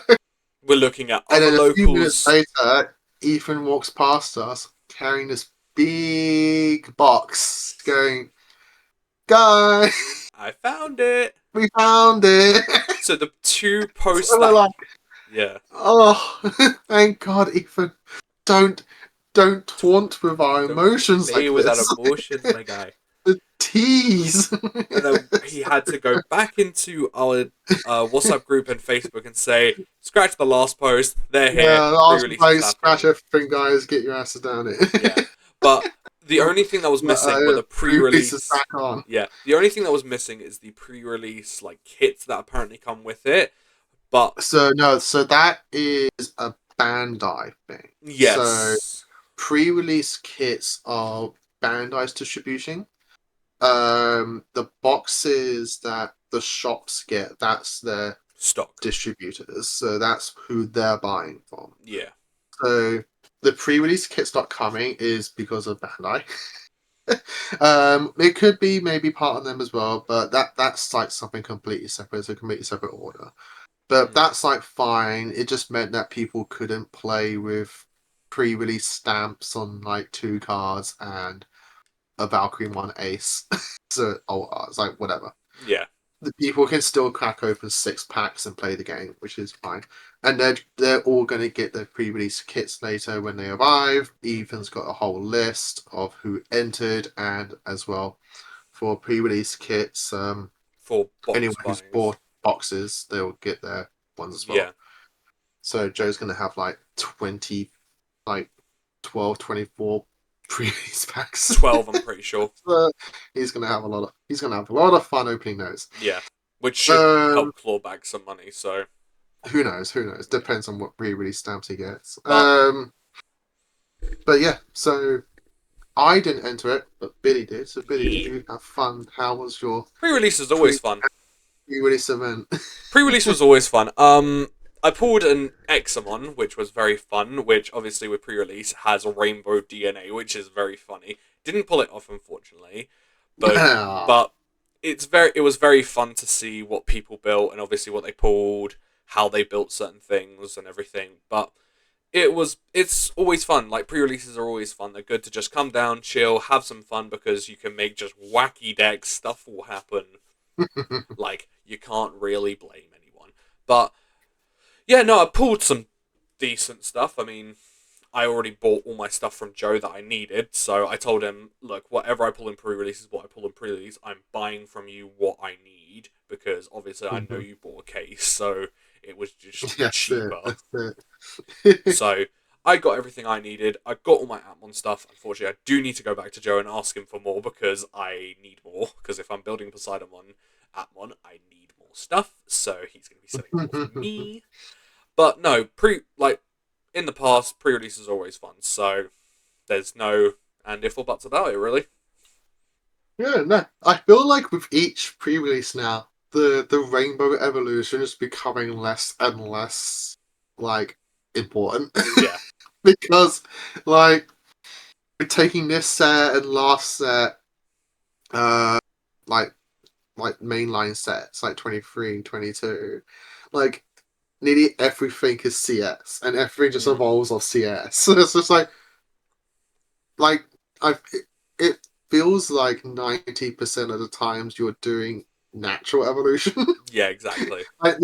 we're looking at and other then a few minutes locals. later, Ethan walks past us carrying this big box, going, "Guys, I found it. we found it!" So the two posts So we're that, like, yeah, "Oh, thank God, Ethan! Don't taunt with our don't emotions play like with our this." emotions, my guy. The tease. And then he had to go back into our WhatsApp group and Facebook and say, "Scratch the last post. They're here. Yeah, I was Pre-release like, is scratch happening." everything, guys. Get your asses down Yeah, it. but the only thing that was missing were the Pre-release is pre-release. back on. Yeah, the only thing that was missing is the pre-release like kits that apparently come with it. But So no, so that is a Bandai thing. So yes, pre-release kits are Bandai's distribution. The boxes that the shops get, that's their stock. distributors. So that's who they're buying from. Yeah, So the pre-release kits not coming is because of Bandai. It could be maybe part of them as well, but that's like something completely separate. It's a completely separate order. But that's like fine. It just meant that people couldn't play with pre-release stamps on like 2 cards and a Valkyrie 1 ace. So it's like whatever. yeah, The people can still crack open 6 packs and play the game, which is fine. And they're all going to get their pre-release kits later when they arrive. Ethan's got a whole list of who entered, and as well for pre-release kits, for box anyone who's buyings. bought boxes, they'll get their ones as well. Yeah, So Joe's going to have like 20, like 12, 24 pre-release packs. 12, I'm pretty sure. So he's going to have a lot of fun opening those. Yeah, which should help claw back some money. So who knows? Depends on what pre-release stamps he gets. But- But yeah, so I didn't enter it, but Billy did. So Billy, Yeah. did you have fun? How was your pre-release is always fun. pre-release event? Pre-release was always fun. I pulled an Examon, which was very fun, which obviously with pre-release has a rainbow DNA, which is very funny. Didn't pull it off, unfortunately, but it was very fun to see what people built and obviously what they pulled, how they built certain things and everything. But it's always fun. Like pre-releases are always fun. They're good to just come down, chill, have some fun because you can make just wacky decks. Stuff will happen. Like you can't really blame anyone. But yeah, no, I pulled some decent stuff. I mean, I already bought all my stuff from Joe that I needed, so I told him, look, whatever I pull in pre-release is what I pull in pre-release. I'm buying from you what I need, because obviously I know you bought a case, so it was just cheaper. That's it. So I got everything I needed. I got all my Atmon stuff. Unfortunately, I do need to go back to Joe and ask him for more, because I need more. Because if I'm building Poseidon Atmon, I need more stuff, so he's going to be selling more for me. But no, in the past, pre-release is always fun, so there's no and if or buts about it, really. Yeah, no. I feel like with each pre-release now, the rainbow evolution is becoming less and less like important. Yeah. Because like we're taking this set and last set, uh like mainline sets like 23 and 22, like nearly everything is CS and everything just Mm. evolves off CS. So it's just like it feels like 90% of the times you're doing natural evolution. Yeah, exactly. Like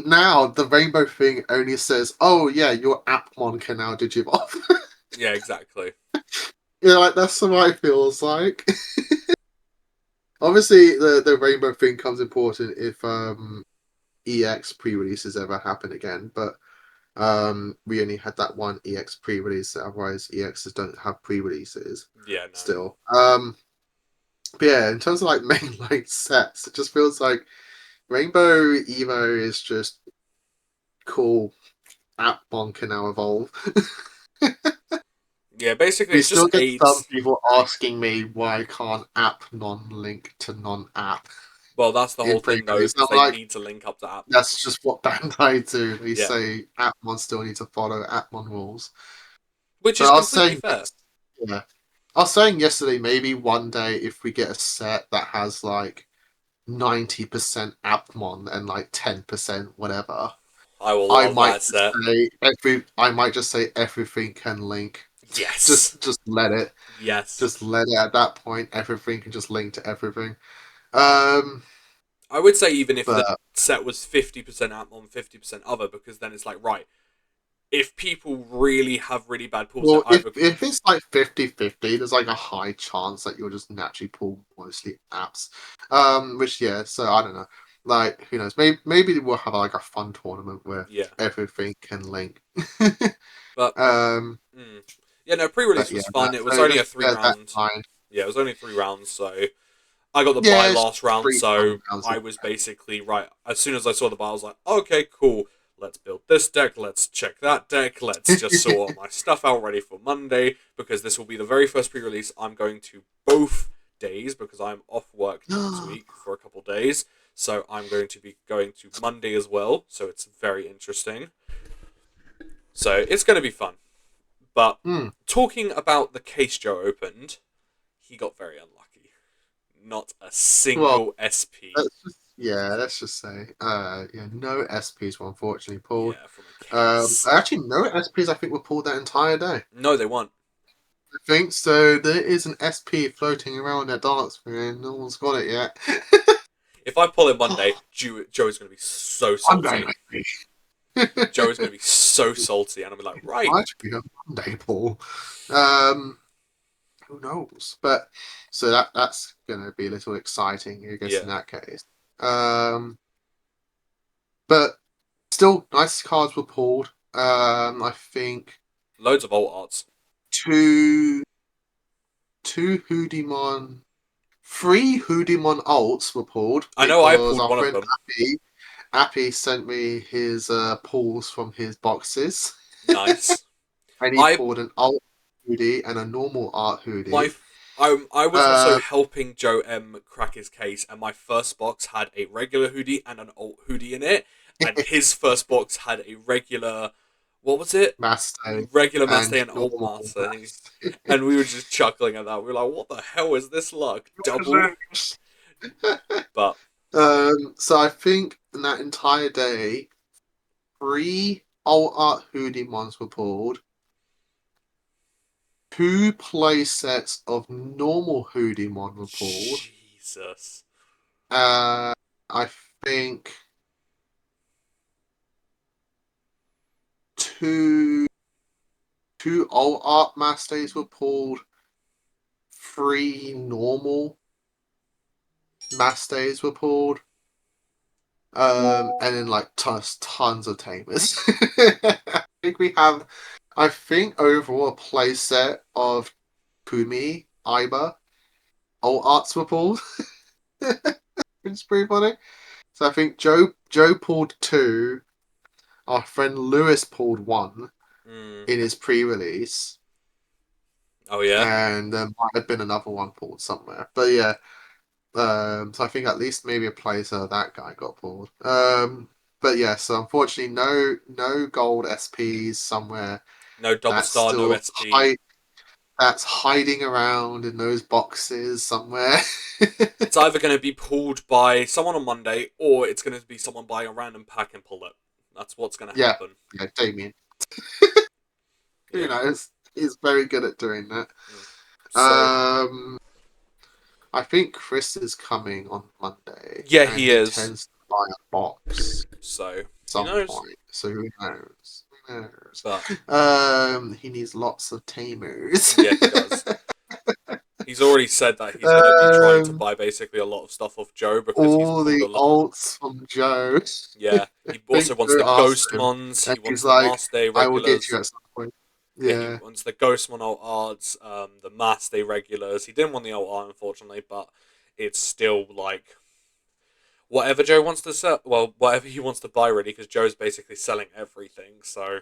now the rainbow thing only says, "Oh yeah, your Appmon can now digivolve." Yeah, exactly. Yeah, like that's what it feels like. Obviously, the rainbow thing comes important if EX pre-releases ever happen again, but we only had that one EX pre-release. Otherwise, EXs don't have pre-releases Yeah, no. still. But yeah, in terms of like mainline sets, it just feels like Rainbow Evo is just cool. Appmon can now evolve. Yeah, basically We it just still get some aids. people asking me why can't app non-link to non-app Well, that's the in whole thing though, pre-release. because I'm they like, need to link up to Appmon. that's just what Bandai do. They Yeah, say Appmon still need to follow Appmon rules. which But is I was completely saying, fair. yeah, I was saying yesterday, maybe one day if we get a set that has like 90% Appmon and like 10% whatever, I will I love might that just set. I might just say everything can link. Yes, Just let it. yes. Just let it at that point. Everything can just link to everything. Um, I would say even if the but set was 50% Appmon, 50% other, because then it's like, right, if people really have really bad pulls, they're well, if either. if it's like 50-50, there's like a high chance that you'll just naturally pull mostly apps. Which yeah, so I don't know. Like who knows? Maybe we'll have like a fun tournament where Yeah, everything can link. but. um, Mm. Yeah, no, pre-release but yeah, was fun. It was so only a just three bear that round. in mind. Yeah, it was only 3 rounds, so I got the buy Yeah, it's last round, three fun so rounds. I was basically right. As soon as I saw the buy, I was like, okay, cool. Let's build this deck. Let's check that deck. Let's just sort all my stuff out ready for Monday because this will be the very first pre-release I'm going to both days because I'm off work next week for a couple days. So I'm going to be going to Monday as well. So it's very interesting. So it's going to be fun. But Hmm. talking about the case Joe opened, he got very unlucky. Not a Well, single SP. let's just say, yeah, no SPs were unfortunately pulled. Yeah, from a case. Actually, no SPs I think were pulled that entire day. No, they weren't. I think so. There is an SP floating around that dance floor, and no one's got it yet. If I pull it Monday, Joe's going to be so Monday, salty. maybe. Joe is going to be so salty, and I'll be like, right. Might be a Monday pull. Um, who knows? But so that's going to be a little exciting, I guess, in Yeah. that case. But still, nice cards were pulled. I think Loads of alt arts. two two Hoodimon, three Hoodimon alts were pulled I know I because pulled our one of friend them. Appy sent me his pulls from his boxes, Nice. and he I pulled an alt hoodie and a normal art my hoodie. I was also Uh, helping Joe M crack his case, and my first box had a regular hoodie and an alt hoodie in it, and his first box had a regular, what was it? Mastay Regular Master and and alt normal Master, Mastay. and we were just chuckling at that. We were like, "What the hell is this luck? Double?" But So I think in that entire day, three alt art hoodie mons were pulled. Two play sets of normal Hoodimon were pulled. Jesus, I think two two alt art Mastays were pulled. Three normal Mastays were pulled. And then like tons of tamers. I think we have, I think overall a play set of Kumi, Aiba, alt arts were pulled. Which is pretty funny. So I think Joe pulled two. Our friend Lewis pulled one mm. in his pre-release, Oh yeah, and there might have been another one pulled somewhere. But yeah, So I think at least maybe a placer that guy got pulled. But yeah, so unfortunately, no gold SPs somewhere No double that's star, no still SP. that's hiding around in those boxes somewhere. It's either going to be pulled by someone on Monday, or it's going to be someone buying a random pack and pull it. That's what's going to Yeah, happen. yeah, Damien. Yeah. He's very good at doing that. Mm. So I think Chris is coming on Monday, yeah, and he he is. tends to buy a box So at who some knows? point. So who knows? Who knows? But He needs lots of tamers. yeah, he does. He's already said that he's going to be trying to um, buy basically a lot of stuff off Joe because he's all pulled a the lot. alts from Joe. Yeah, he also Think wants Joe the asked him, Ghostmons. and He wants he's the like, Mass Day "I will get you regulars. at some point." Yeah, he Yeah, wants the Ghostmon alt arts, the Mass Day regulars. He didn't want the alt art, unfortunately, but it's still like whatever Joe wants to sell. Well, whatever he wants to buy, really, because Joe's basically selling everything. So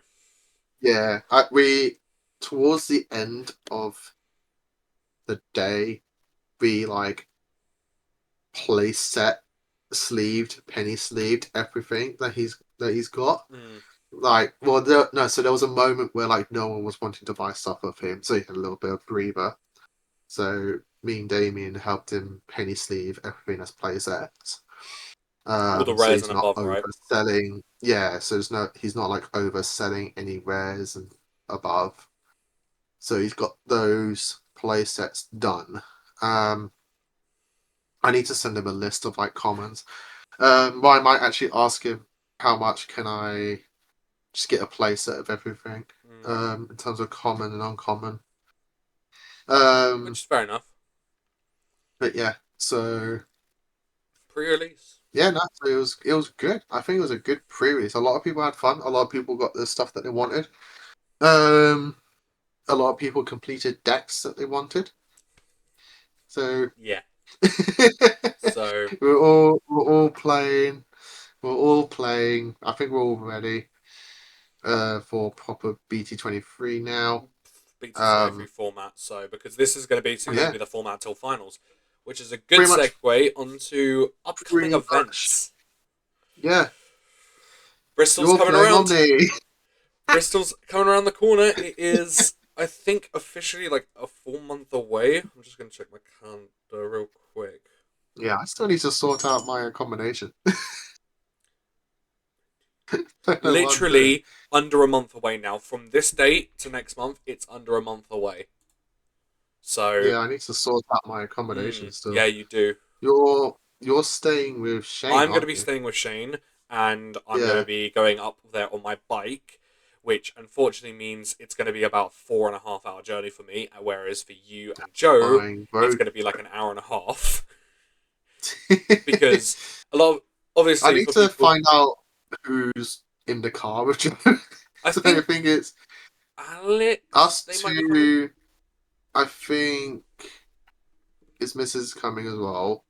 yeah. We towards the end of the day, we like place set sleeved, penny sleeved everything that he's got. mm, Like, well, no. So there was a moment where like no one was wanting to buy stuff of him, so he had a little bit of breather. So me and Damien helped him penny sleeve everything as playsets. all the So rares he's and not above, right? overselling. Yeah, so he's not like overselling any rares and above. So he's got those playsets done. I need to send him a list of like commons. Well, I might actually ask him how much can I just get a playset of everything, Mm, in terms of common and uncommon. which Um, is fair enough. but yeah, so Pre-release. yeah, no, so it was good. I think it was a good pre-release. A lot of people had fun. A lot of people got the stuff that they wanted. Um, a lot of people completed decks that they wanted. So Yeah. So we're all playing. We're all playing. I think we're all ready for proper BT23 now. BT23 format. So because this is going to basically Yeah, be the format till finals, which is a good pretty much, segue onto upcoming pretty much. events. Yeah, Bristol's you're coming playing around. Omni. Bristol's coming around the corner. It is, I think, officially like a full month away. I'm just going to check my calendar real quick. Yeah, I still need to sort out my accommodation. Don't know what I'm doing. Literally under a month away now. From this date to next month, it's under a month away. So, Yeah, I need to sort out my accommodation yeah, still. you do. You're staying with Shane, I'm going to aren't be you? staying with Shane, and I'm going to Yeah, be going up there on my bike, which unfortunately means it's going to be about 4.5 hour journey for me, whereas for you and Joe, fine, it's bro. going to be like an hour and a half. Because a lot of, I obviously need for to people, find out who's in the car with Joe. I So I think think it's Alex, us they might be coming. two. I think is Mrs. coming as well.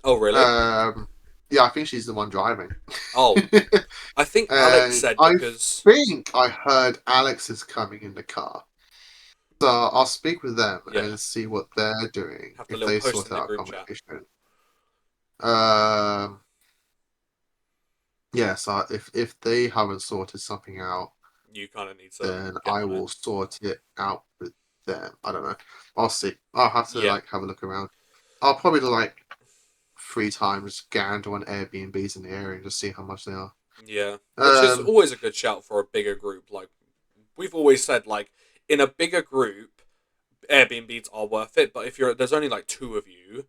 Oh, really? Um, yeah, I think she's the one driving. Oh, I think Alex And said I because, think I heard Alex is coming in the car. So I'll speak with them yeah, and see what they're doing have the if little they post sort in the out group chat. accommodation. Um, yeah, so if they haven't sorted something out, You kind of need to then get I on it. will sort it out with them. I don't know. I'll see. I'll have to Yeah, like have a look around. I'll probably like 3 times gander on Airbnbs in the area and just see how much they are. yeah. Which is Um, always a good shout for a bigger group. Like, we've always said, like, in a bigger group, Airbnbs are worth it, but if there's only like two of you,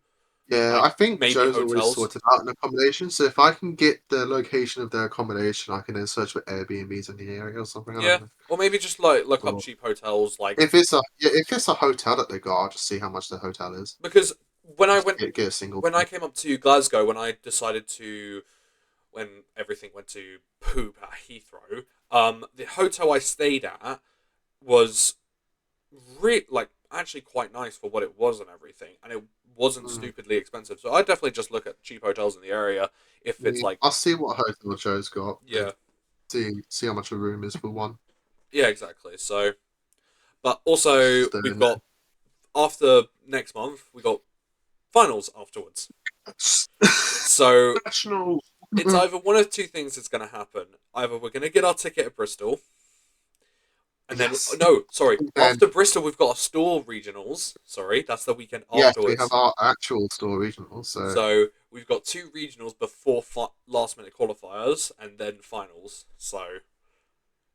yeah, like, I think maybe Joe's always hotels. sorted out an accommodation. So if I can get the location of their accommodation, I can then search for Airbnbs in the area or something. I don't Yeah, know. or maybe just like look up Or cheap hotels, like if it's a hotel that they got, I'll just see how much the hotel is. because when I Just went get a single when I bed. came up to Glasgow, when I decided to when everything went to poop at Heathrow, the hotel I stayed at was like actually quite nice for what it was and everything, and it wasn't Mm. stupidly expensive. So I definitely just look at cheap hotels in the area if it's Yeah, like I'll see what hotel Joe's got and yeah, see how much a room is for one. yeah, exactly. So, but I'll also stay we've in there. got after next month we got finals afterwards. So National. it's either one of two things that's going to happen. Either we're going to get our ticket at Bristol, and then Yes. no, sorry, And then, after Bristol we've got our store regionals. Sorry, that's the weekend yes, we have afterwards. our actual store regional. So we've got two regionals before last minute qualifiers, and then finals. So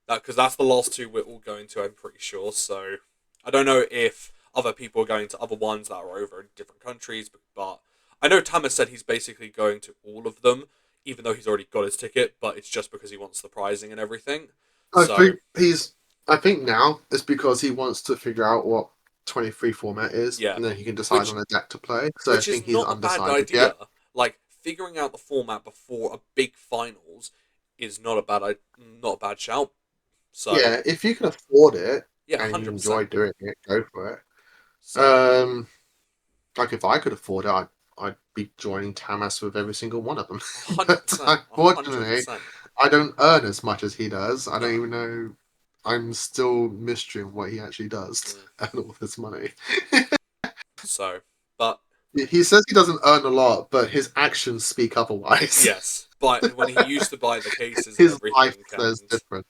that because that's the last two we're all going to, I'm pretty sure. So I don't know if other people are going to other ones that are over in different countries, but I know Thomas said he's basically going to all of them, even though he's already got his ticket. But it's just because he wants the prizing and everything. I So think he's. I think now it's because he wants to figure out what 23 format is, yeah, and then he can decide which on a deck to play. So I which is think he's not a bad undecided yet. idea. Like figuring out the format before a big finals is not a bad shout. So Yeah, if you can afford it yeah, and you 100%. enjoy doing it, go for it. So Like if I could afford it, I'd be joining Tamas with every single one of them. a hundred But percent, a hundred unfortunately, percent. I don't earn as much as he does. I don't No. even know. I'm still mysterying what he actually does to Mm. earn all this money. So, but He says he doesn't earn a lot, but his actions speak otherwise. yes, but when he used to buy the cases and His life everything, says and different.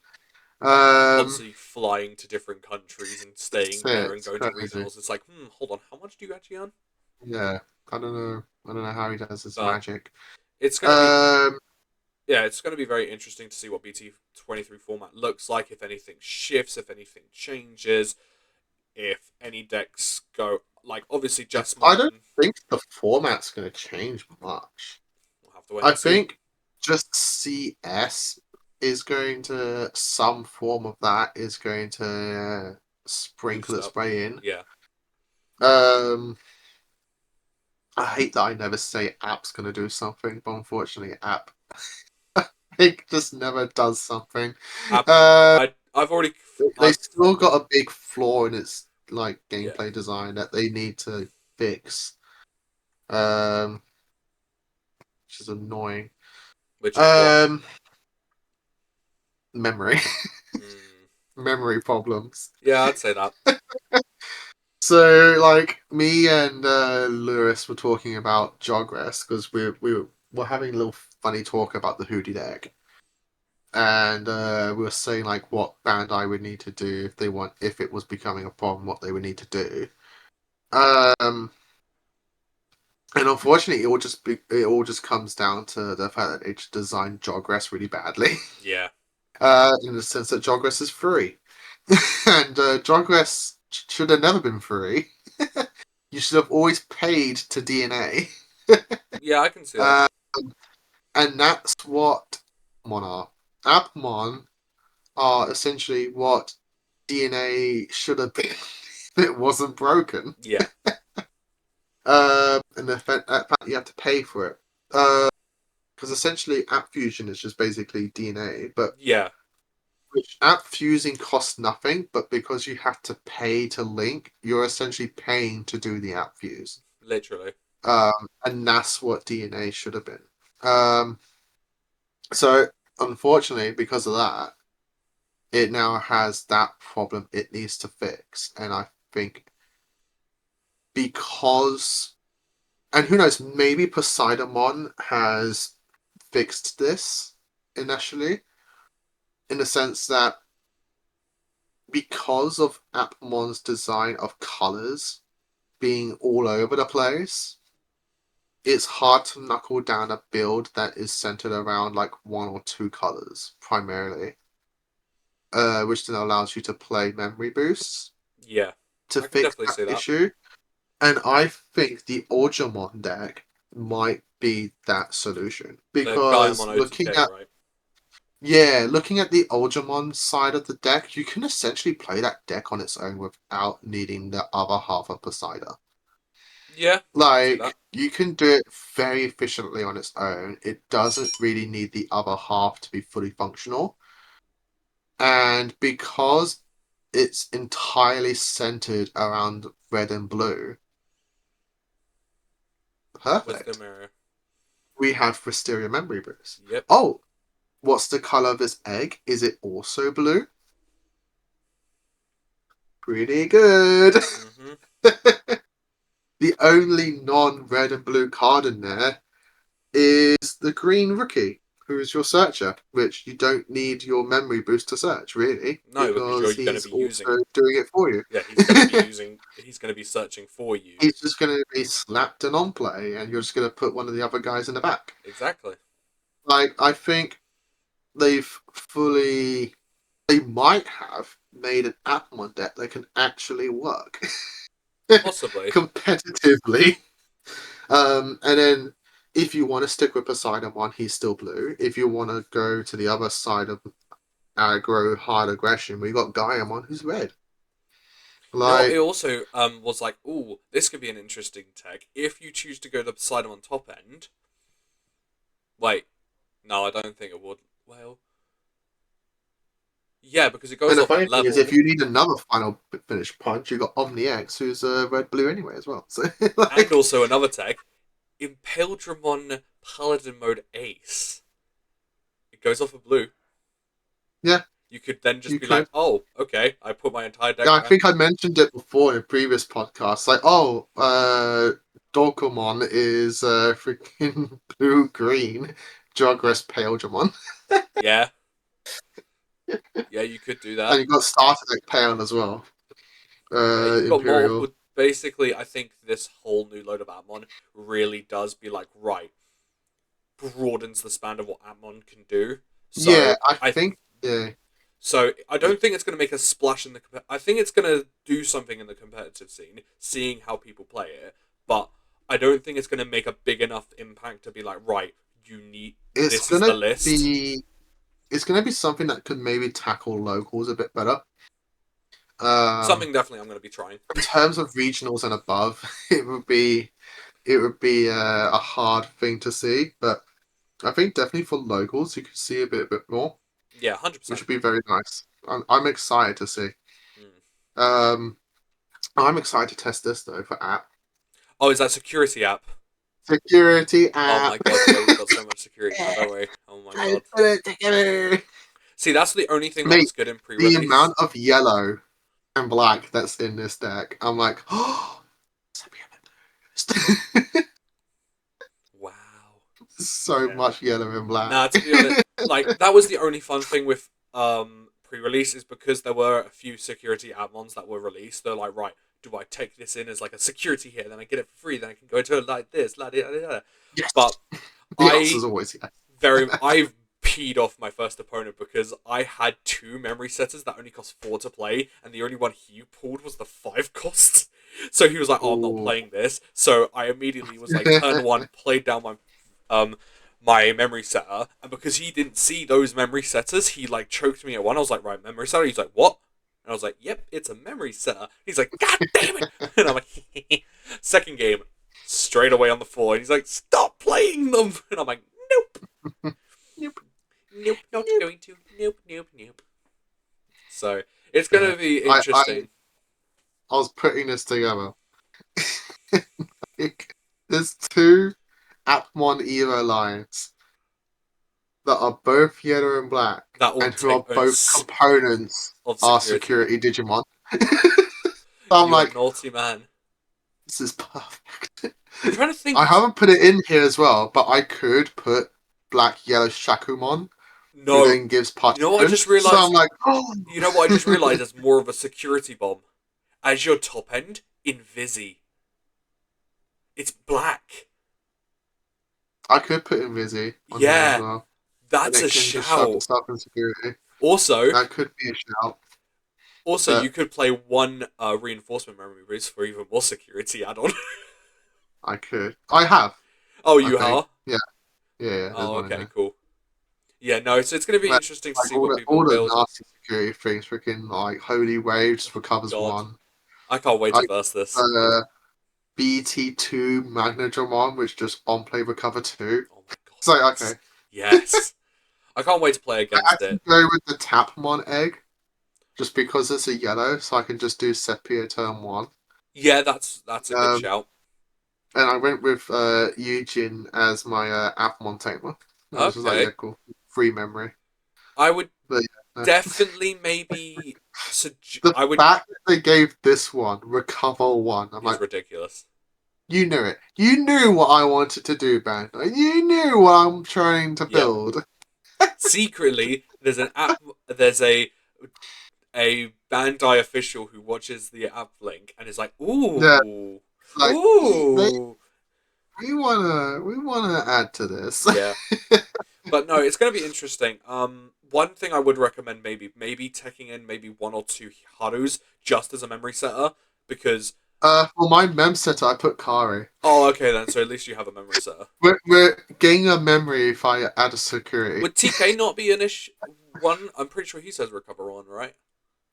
Um, constantly flying to different countries and staying that's it. there and It's going to crazy. regionals, it's like, hold on, how much do you actually earn? Yeah, I don't know. I don't know how he does his But magic. it's gonna be Um, yeah, it's gonna be very interesting to see what BT23 format looks like. If anything shifts, if anything changes, if any decks go like obviously I don't Jessmon. think the format's going to change much. We'll have to wait I and see. think just CS is going to, some form of that is going to sprinkle Boost its up. way in. Yeah. Um, I hate that I never say app's going to do something, but unfortunately, app it just never does something. App, Uh, I've already they I've still got a big flaw in its like yeah, gameplay design that they need to fix, um, which is annoying. which is what. Um, memory, Mm, memory problems. yeah, I'd say that. So, like, me and Lewis were talking about Jogress because we were having a little funny talk about the Hoodie deck, and we were saying like what Bandai would need to do if it was becoming a problem, what they would need to do. Um, and unfortunately, it all just comes down to the fact that they just designed Jogress really badly. Yeah, In the sense that Jogress is free, and Jogress should have never been free. You should have always paid to DNA. yeah, I can see that. Uh, and that's what Mon are. Appmon are essentially what DNA should have been if it wasn't broken. Yeah, And the fact you have to pay for it. Because essentially App Fusion is just basically DNA, but yeah, which app fusing costs nothing, but because you have to pay to link, you're essentially paying to do the app fuse. literally. And that's what DNA should have been. Um, so unfortunately, because of that, it now has that problem it needs to fix. And I think because, and who knows, maybe Poseidon has fixed this initially, in the sense that because of Appmon's design of colors being all over the place, it's hard to knuckle down a build that is centered around like one or two colors primarily, which then allows you to play memory boosts Yeah, to I can fix definitely that see that. issue. And I think the Orgemon deck might be that solution The guy I'm on because OTK, right? looking at the Orgemon side of the deck, you can essentially play that deck on its own without needing the other half of Poseidon. Yeah, I can see that. Like, you can do it very efficiently on its own. It doesn't really need the other half to be fully functional. And because it's entirely centered around red and blue, Wisdom perfect. mirror. We have Wisteria Memory Boost. Yep. Oh, what's the color of its egg? Is it also blue? Pretty good. Mhm. the only non-red and blue card in there is the green rookie, who is your searcher, which you don't need your memory boost to search, really, No, because because you're going to he's be also using. doing it for you. Yeah, he's going to be using. He's going to be searching for you. He's just going to be slapped and on play, and you're just going to put one of the other guys in the back. Exactly. Like, I think they might have made an Appmon deck that can actually work. Possibly. Competitively. And then if you want to stick with Poseidon one, he's still blue. If you want to go to the other side of aggro, hard aggression, we got Gaiamon who's red. It also was like, ooh, this could be an interesting tech if you choose to go the Poseidon on top end. Wait, no, I don't think it would. Well, yeah, because it goes and the off at funny thing level. is, if you need another final finish punch, you got Omni X, who's red blue anyway as well. So, and also another tech, Impaledramon Paladin Mode Ace. It goes off of blue. Yeah. You could then just like, oh, okay, I put my entire deck. Yeah, I think I mentioned it before in previous podcasts. Like, Dorkomon is freaking blue-green, Jugras Paledramon. Yeah. Yeah, you could do that. And you got starter deck Pale as well. Yeah, you've got Imperial. multiple. Basically, I think this whole new load of Atmon really does be like, right, broadens the span of what Atmon can do. So Yeah, I think. Yeah. So I don't think it's going to make a splash in the. I think it's going to do something in the competitive scene, seeing how people play it. But I don't think it's going to make a big enough impact to be like, right, you need. This is the list. It's going to be something that could maybe tackle locals a bit better. Something definitely I'm going to be trying. In terms of regionals and above, it would be a hard thing to see, but I think definitely for locals you could see a bit more. Yeah, 100%. Which would be very nice. I'm excited to see. Mm. I'm excited to test this though for app. Oh, is that security app? Security app. Oh my god, yeah, we've got so much security now, don't we? Oh my god. See, that's the only thing that was good in pre-release. The amount of yellow and black that's in this deck, I'm like, oh, wow. So much yellow and black. Nah, to be honest, like that was the only fun thing with pre-release is because there were a few security add-ons that were released. They're like, right, do I take this in as like a security here, then I get it for free, then I can go into it like this, Yes. But the answer's always yes. I've peed off my first opponent because I had 2 memory setters that only cost 4 to play, and the only one he pulled was the 5 cost. So he was like, "Oh, I'm not playing this." So I immediately was like, turn 1, played down my memory setter, and because he didn't see those memory setters, he like choked me at 1. I was like, "Right, memory setter." He's like, "What?" And I was like, "Yep, it's a memory setter." He's like, "God damn it!" And I'm like, second game, straight away on the floor, and he's like, "Stop playing them!" And I'm like, "Nope." Nope, not going to. Nope. So, it's going to be interesting. I was putting this together. There's 2 Appmon Evo lines that are both yellow and black, and who are both components of security Digimon. I'm You're like, a naughty man. This is perfect. I'm trying to think. I haven't put it in here as well, but I could put black yellow Shakumon. No. Who then gives partition. You know what I just realised? So I'm like, oh. You know what I just realised is more of a security bomb. As your top end, Invisi. It's black. I could put Invisi on yeah, there as well. That's a shout. In security. Also, that could be a shout. Also, you could play 1 reinforcement memory boost for even more security add-on. I could. I have. Oh, you are? Yeah. Yeah. Oh, okay, cool. Yeah, no, so it's going to be interesting to see what people build. All the nasty security things, freaking like Holy Waves recovers 1. I can't wait to verse this. BT2 Magnadramon, which just on play recover 2. Oh my god. It's like, okay. Yes. I can't wait to play against it. Go with the Tapmon egg, just because it's a yellow, so I can just do Sepia turn 1. Yeah, that's a good shout. And I went with Eugene as my Appmon tamer. Which was like, yeah, cool. Free memory. I would definitely maybe... fact that they gave this one, recover 1, I'm like... ridiculous. You knew it. You knew what I wanted to do, Bandai. You knew what I'm trying to Yep. build. Secretly, there's a Bandai official who watches the Applink and is like, Yeah, ooh, like ooh. we wanna add to this. Yeah. But no, it's going to be interesting. One thing I would recommend maybe taking in maybe one or two Harus just as a memory setter because For my mem setter, I put Kari. oh okay then so at least you have a memory setter. We're gaining a memory if I add a security. Would TK not be an one? I'm pretty sure he says recover on, right?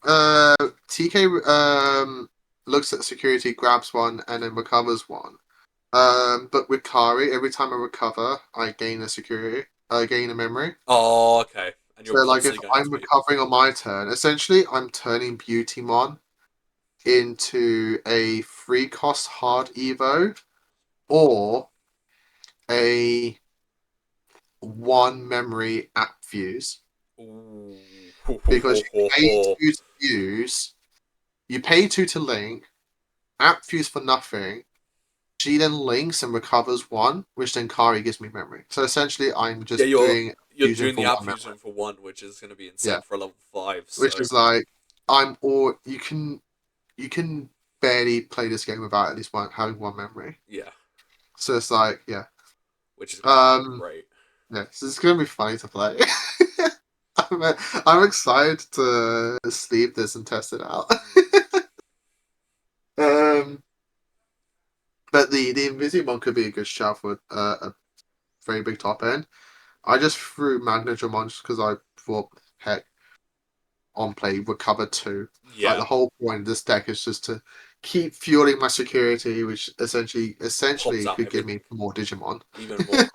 TK looks at security, grabs one, and then recovers one. But with Kari, every time I recover, I gain a security. I gain a memory. Oh, okay. And you're So, like, if constantly going I'm to be recovering on my turn, essentially, I'm turning Beautymon into a 3-cost hard Evo or a 1 memory app fuse. ooh. Because you pay 2 to fuse, you pay 2 to link, app fuse for nothing. She then links and recovers 1, which then Kari gives me memory. So essentially, I'm just doing you're fusion doing for the 1 app memory. fusion for one, which is going to be Yeah, insane for a level 5. which So is like you can barely play this game without at least having 1 memory. yeah, So it's like which is going to be um great. yeah, so it's gonna be funny to play. I'm excited to sleeve this and test it out. um, but the Invisimon could be a good shout for a very big top end. I just threw Magnetramon just because I thought, heck, on play recover 2. Like Yeah, the whole point of this deck is just to keep fueling my security, which essentially pops out could give every me more Digimon. even more.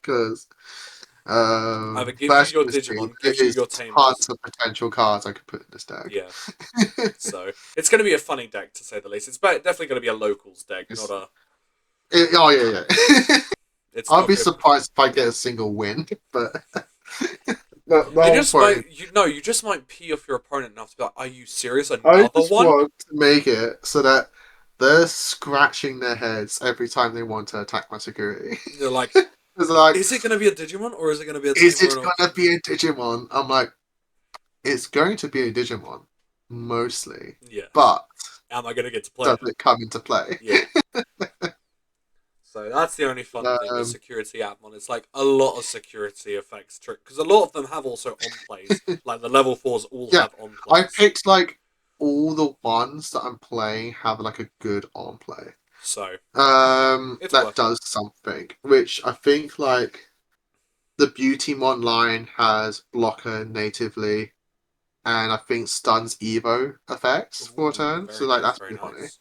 Because Either gives you first your honestly, Digimon, there gives you is your tons Tamers. of potential cards I could put in this deck. Yeah, so it's going to be a funny deck to say the least. It's definitely going to be a locals deck, not It's- a. oh yeah. It's I'll not be good. surprised if I get a single win, but the You whole just point. might, you just might pee off your opponent enough to be like, "Are you serious? I Another just one?" want to make it so that they're scratching their heads every time they want to attack my security. They're like, It's like, "Is it going to be a Digimon or is it going to be a is Tamer it and gonna Option?" be a Digimon? I'm like, it's going to be a Digimon, mostly. Yeah. But Am I going to get to play does it? it come into play? Yeah. So that's the only fun thing with Um, security Atmon. It's like a lot of security effects because a lot of them have also on plays. Like the level 4s all yeah, have on I plays. picked like all the ones that I'm playing have like a good on play. So it's That worth it. does something, which I think like the Beautymon line has blocker natively, and I think stuns Evo effects for a Ooh, turn. So very like nice, that's very pretty funny. nice.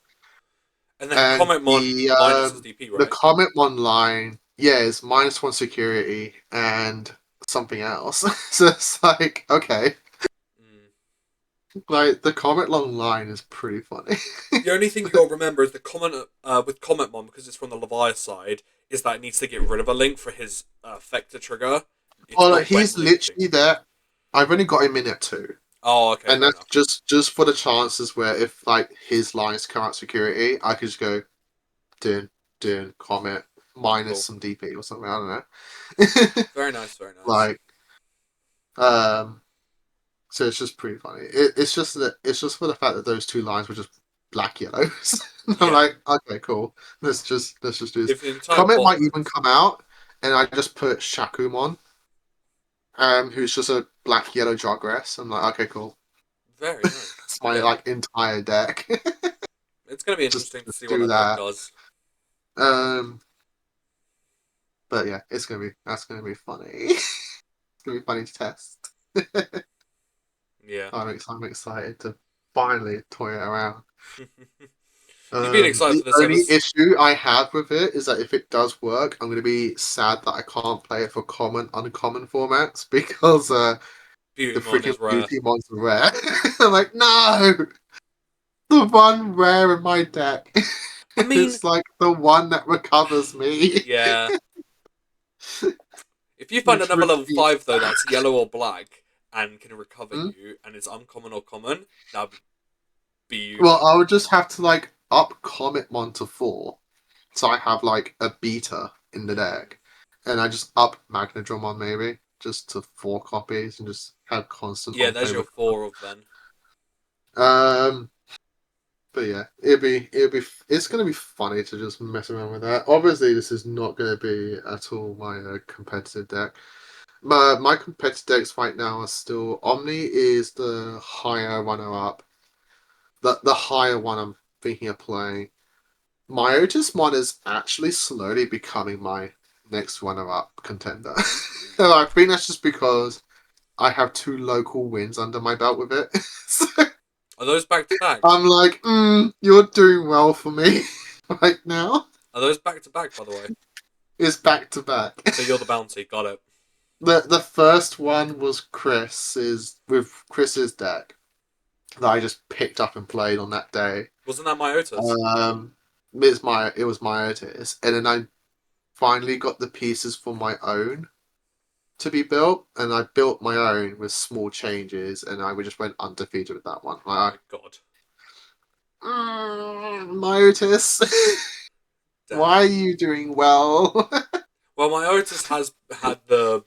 And then And Cometmon minus his DP, the right? Cometmon line, yeah, is -1 security and something else. So it's like okay, Mm. like the Cometmon line is pretty funny. The only thing you got to remember is the comment with Cometmon, because it's from the Leviathan side, is that it needs to get rid of a link for his effect to trigger. It's Well, not when he's linking. literally there. I've only got him in at 2. Oh, okay, And fair that's enough. just for the chances where if like his lines come out security, I could just go doing comment minus Cool. some DP or something. I don't know. Very nice, very nice. Like um, so it's just pretty funny. It's just for the fact that those 2 lines were just black yellows. I'm Yeah. like, okay, cool. Let's just do this. If the entire Comment might bottom even come out, and I just put Shakumon, who's just a black yellow Jogress. I'm like, okay, cool. very nice. It's my Yeah. like entire deck. It's gonna be just, interesting to just see what do that deck that. does. But yeah, that's gonna be funny. It's gonna be funny to test. Yeah. I'm excited to finally toy it around. You've been excited The for this ever. only issue I have with it is that if it does work, I'm gonna be sad that I can't play it for common, uncommon formats because the Beautymon freaking is rare. beauty monster rare. I'm like, no, the one rare in my deck. I mean, It's like the one that recovers me. yeah. If you find Which another would level be 5 though that's yellow or black and can recover Hmm? you and it's uncommon or common, that'd be Well, beauty. I would just have to like up Cometmon to 4, So I have like a beta in the deck, and I just up Magnadramon maybe just to 4 copies and just have constant Yeah, on there's play your with. 4 of then. But yeah, it's gonna be funny to just mess around with that. Obviously, this is not gonna be at all my competitive deck. My competitive decks right now are still Omni is the higher runner up. The higher one I'm thinking of playing. My Otismon is actually slowly becoming my next runner up contender. And I think that's just because I have 2 local wins under my belt with it. So Are those back to back? I'm like, you're doing well for me right now. Are those back to back, by the way? It's back to back. So you're the bounty, got it. The first one was Chris's deck that I just picked up and played on that day. Wasn't that my Otis? It was my Otis, and then I finally got the pieces for my own to be built, and I built my own with small changes, and I just went undefeated with that one. Like, God. my Otis, Damn. why are you doing well? Well, my Otis has had it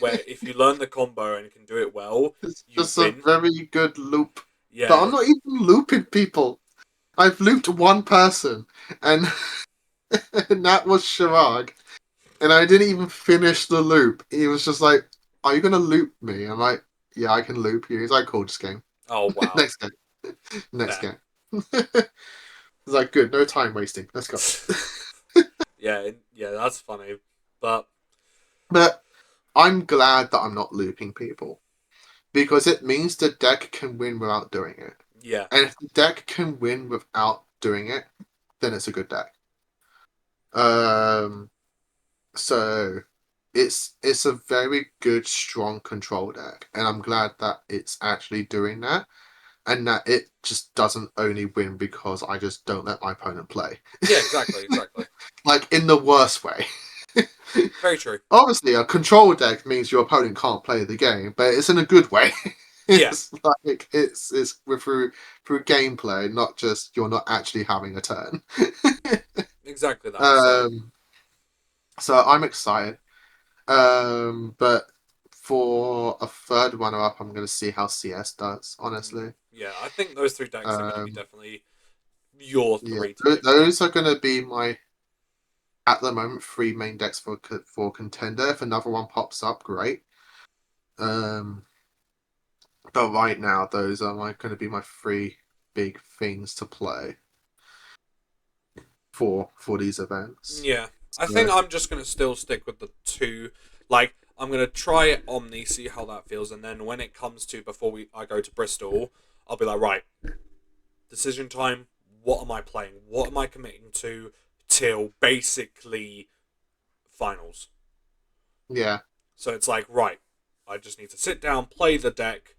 where if you learn the combo and can do it well, It's you just win. a very good loop. Yeah. But I'm not even looping people. I've looped one person, and, and that was Shirag. And I didn't even finish the loop. He was just like, "Are you gonna loop me?" I'm like, "Yeah, I can loop you." He's like, "Cool, just game." Oh wow. Next game. Next game. He's like, "Good, no time wasting. Let's go." yeah, that's funny. But I'm glad that I'm not looping people because it means the deck can win without doing it. yeah, And if the deck can win without doing it, then it's a good deck. So it's a very good, strong control deck, and I'm glad that it's actually doing that, and that it just doesn't only win because I just don't let my opponent play. yeah, exactly. Like in the worst way. Very true. Obviously, a control deck means your opponent can't play the game, but it's in a good way. It's like it's through gameplay, not just you're not actually having a turn. Exactly that. So I'm excited. But for a third runner up, I'm going to see how CS does. Honestly, Yeah, I think those 3 decks are going to be definitely your 3 to pick. those are going to be my at the moment 3 main decks for contender. If another one pops up, great. But right now, those are going to be my 3 big things to play for these events. Yeah, I think I'm just going to still stick with the 2. Like, I'm going to try Omni, see how that feels, and then when it comes to I go to Bristol, I'll be like, right, decision time. What am I playing? What am I committing to till basically finals? Yeah. So it's like, right, I just need to sit down, play the deck.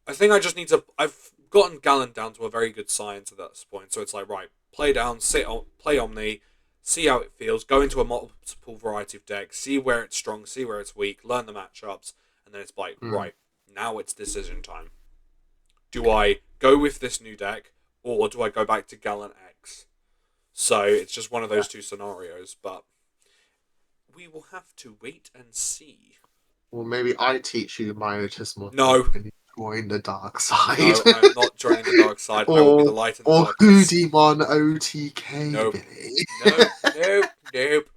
I think I just need to. I've gotten Gallant down to a very good science at that point. So it's like, right, play down, play Omni, see how it feels, go into a multiple variety of decks, see where it's strong, see where it's weak, learn the matchups, and then it's like, right, now it's decision time. Do I go with this new deck, or do I go back to Gallant X? So it's just one of those 2 scenarios, but we will have to wait and see. Well, maybe I teach you my Otismon. No. And you join the dark side. No, I'm not joining the dark side. I will be the light in the darkness. Or Digimon OTK, Nope. Billy. Nope.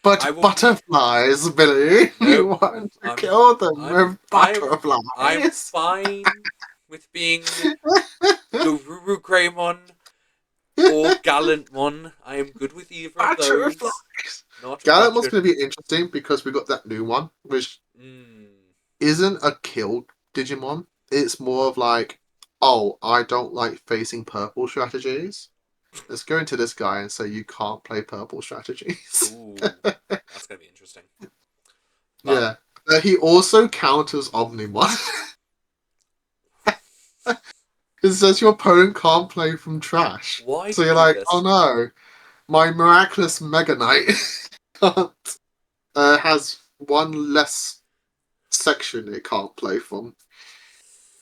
But butterflies, Billy. Nope. You want to kill them with butterflies. I'm fine with being Guru Greymon or Gallantmon. I am good with either of those. Gallantmon's going to be interesting because we got that new one, which isn't a killed Digimon. It's more of like, oh, I don't like facing purple strategies. Let's go into this guy and say you can't play purple strategies. Ooh, that's going to be interesting. Yeah. He also counters Omnimon. It says your opponent can't play from trash. Why? So you're like, oh no, my miraculous Mega Knight can't, has one less section it can't play from.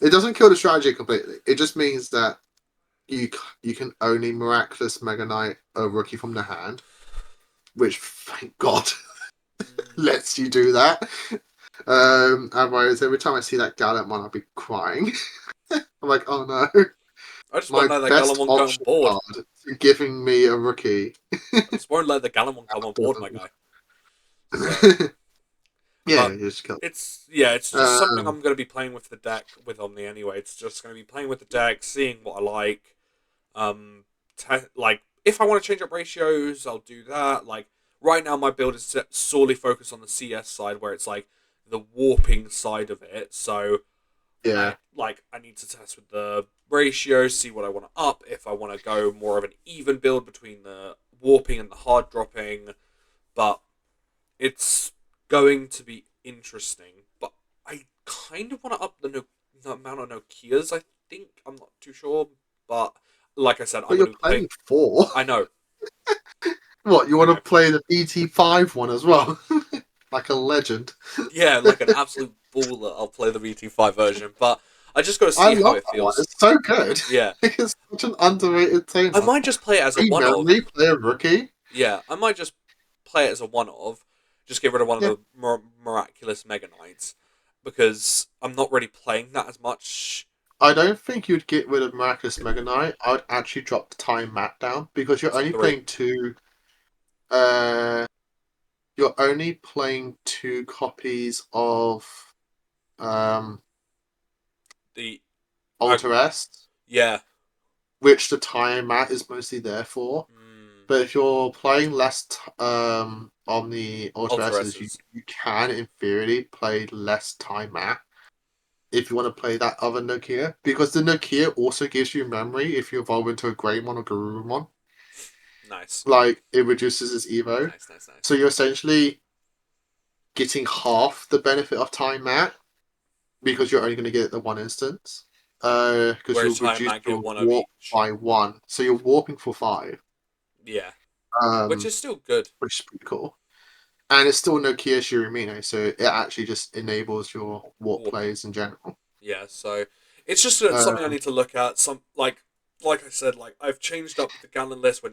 It doesn't kill the strategy completely. It just means that you can only miraculous Mega Knight a rookie from the hand, which thank God lets you do that. Otherwise, every time I see that Gallant one, I'll be crying. I'm like, oh no, I just my won't let the best Gallimon go on option board. card is giving me a rookie. I just won't let the Gallimon come on board, my guy. So, Yeah, but you just kill. it's just something I'm Um, going to be playing with the deck with Omni anyway. It's just going to be playing with the deck, seeing what I like. Like if I want to change up ratios, I'll do that. Like right now, my build is solely focused on the CS side, where it's like the warping side of it. So yeah, I need to test with the ratios, see what I want to up. If I want to go more of an even build between the warping and the hard dropping, but it's going to be interesting. But I kind of want to up the amount of Nokias. I think I'm not too sure, but like I said, I'm but going you're to be playing. playing 4. I know. What, you I want to know. play the BT5 one as well? Like a legend. Yeah, like an absolute baller. I'll play the BT5 version, but I just got to I see how love it that one. feels. It's so good. Yeah, It's such an underrated I tamer. might just play it as a Free one of. memory, play a rookie. Yeah, I might just play it as a one of. Just get rid of one of Yeah. the miraculous Mega Knights because I'm not really playing that as much. I don't think you'd get rid of Miraculous Mega Knight. I would actually drop the time map down because you're To only 3. playing two. Uh, you're only playing 2 copies of um The Alter S, yeah. which the time mat is mostly there for. Mm, But if you're playing less on the Alter Ultra S's, S's. you can in theory play less time mat if you want to play that other Nokia, because the Nokia also gives you memory if you evolve into a Greymon or Garurumon. Nice. Like, it reduces its Evo. Nice, nice, nice. So you're essentially getting half the benefit of time mat because you're only going to get it the one instance. Because you'll Whereas Time reduce Mac get your one of warp each. by 1. So you're warping for 5. Yeah. Which Um, is still good. which is pretty cool. And it's still Nokia Shirimino, so it actually just enables your warp Warping. plays in general. Yeah, so it's just something I Um, need to look at. Some like I said, like I've changed up the Gallon list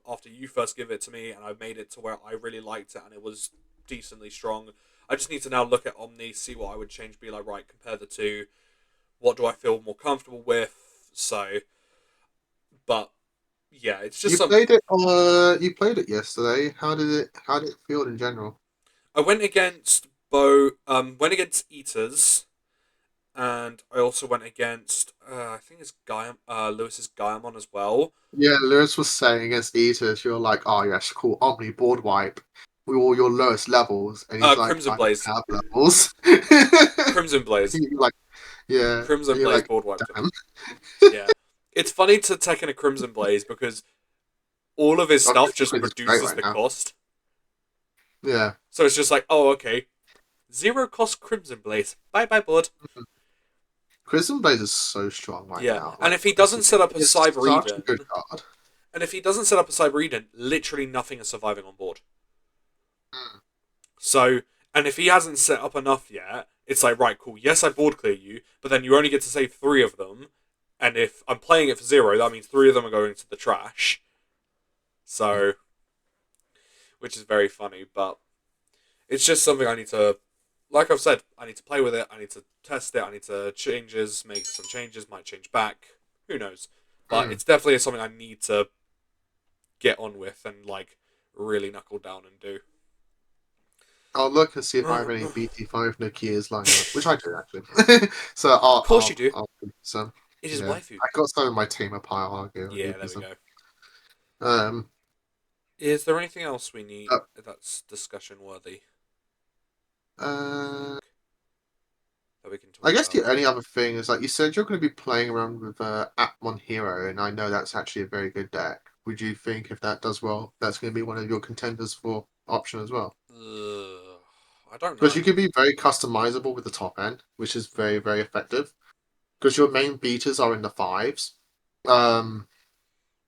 after you first give it to me, and I've made it to where I really liked it, and it was decently strong. I just need to now look at Omni, see what I would change, be like, right, compare the two. What do I feel more comfortable with? So, but yeah, it's just you some. played it. You played it yesterday. How did it feel in general? I went against Eaters, and I also went against I think it's Lewis's Gaiamon as well. Yeah, Lewis was saying against Eaters, you're like, oh yes, cool, Omni board wipe with all your lowest levels, and he's like, Crimson I don't Blaze, have levels. Crimson Blaze, You're like, yeah, Crimson and you're Blaze like, board wiped him. damn. Yeah, it's funny to take in a Crimson Blaze because all of his Okay, stuff just it's great reduces right the now. cost. Yeah. So it's just like, oh, okay, 0 cost Crimson Blaze. Bye bye, board. Crimson Blaze is so strong right Yeah, now. and Like, if he doesn't honestly, set up a it's Cyber such a good Eden, card. literally nothing is surviving on board. Mm. So, and if he hasn't set up enough yet, it's like, right, cool, yes, I board clear you, but then you only get to save 3 of them, and if I'm playing it for 0, that means 3 of them are going to the trash. So, which is very funny, but it's just something I need to, like I've said, I need to play with it, I need to test it, I need to make some changes, might change back, who knows. But Mm. it's definitely something I need to get on with and, like, really knuckle down and do. I'll look and see if I have any BT5 Nokias lined up, which I do actually. So Of course you do. I'll give you some. It is Yeah, waifu. I got some in my tamer pile. I'll Yeah, give there you we some. go. Um, Is there anything else we need uh, that's discussion worthy uh, that we can talk I guess about? the only other thing is like you said, you're going to be playing around with Appmon Hero, and I know that's actually a very good deck. Would you think if that does well, that's going to be one of your contenders for option as well? I don't Because know. you can be very customizable with the top end, which is very, very effective. Because your main beaters are in the fives.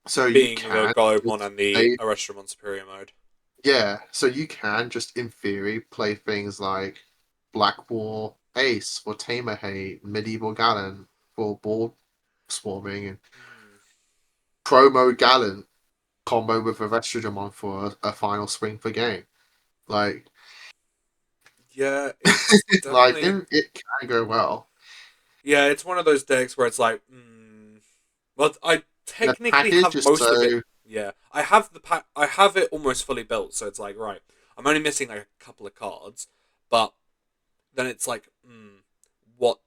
So you Being the can Goemon just and the play, Arrestramon Superior mode. yeah. So you can just, in theory, play things like Black War Ace for Tamer Hate, Medieval Gallon for board swarming, and Hmm. promo Gallant combo with a Digimon for a final swing for game. Like, Yeah, it's like definitely. it can go well. Yeah, it's one of those decks where it's like, well, I The technically package have is most of it. so Yeah, I have the pack. I have it almost fully built, so it's like, right, I'm only missing like a couple of cards, but then it's like, what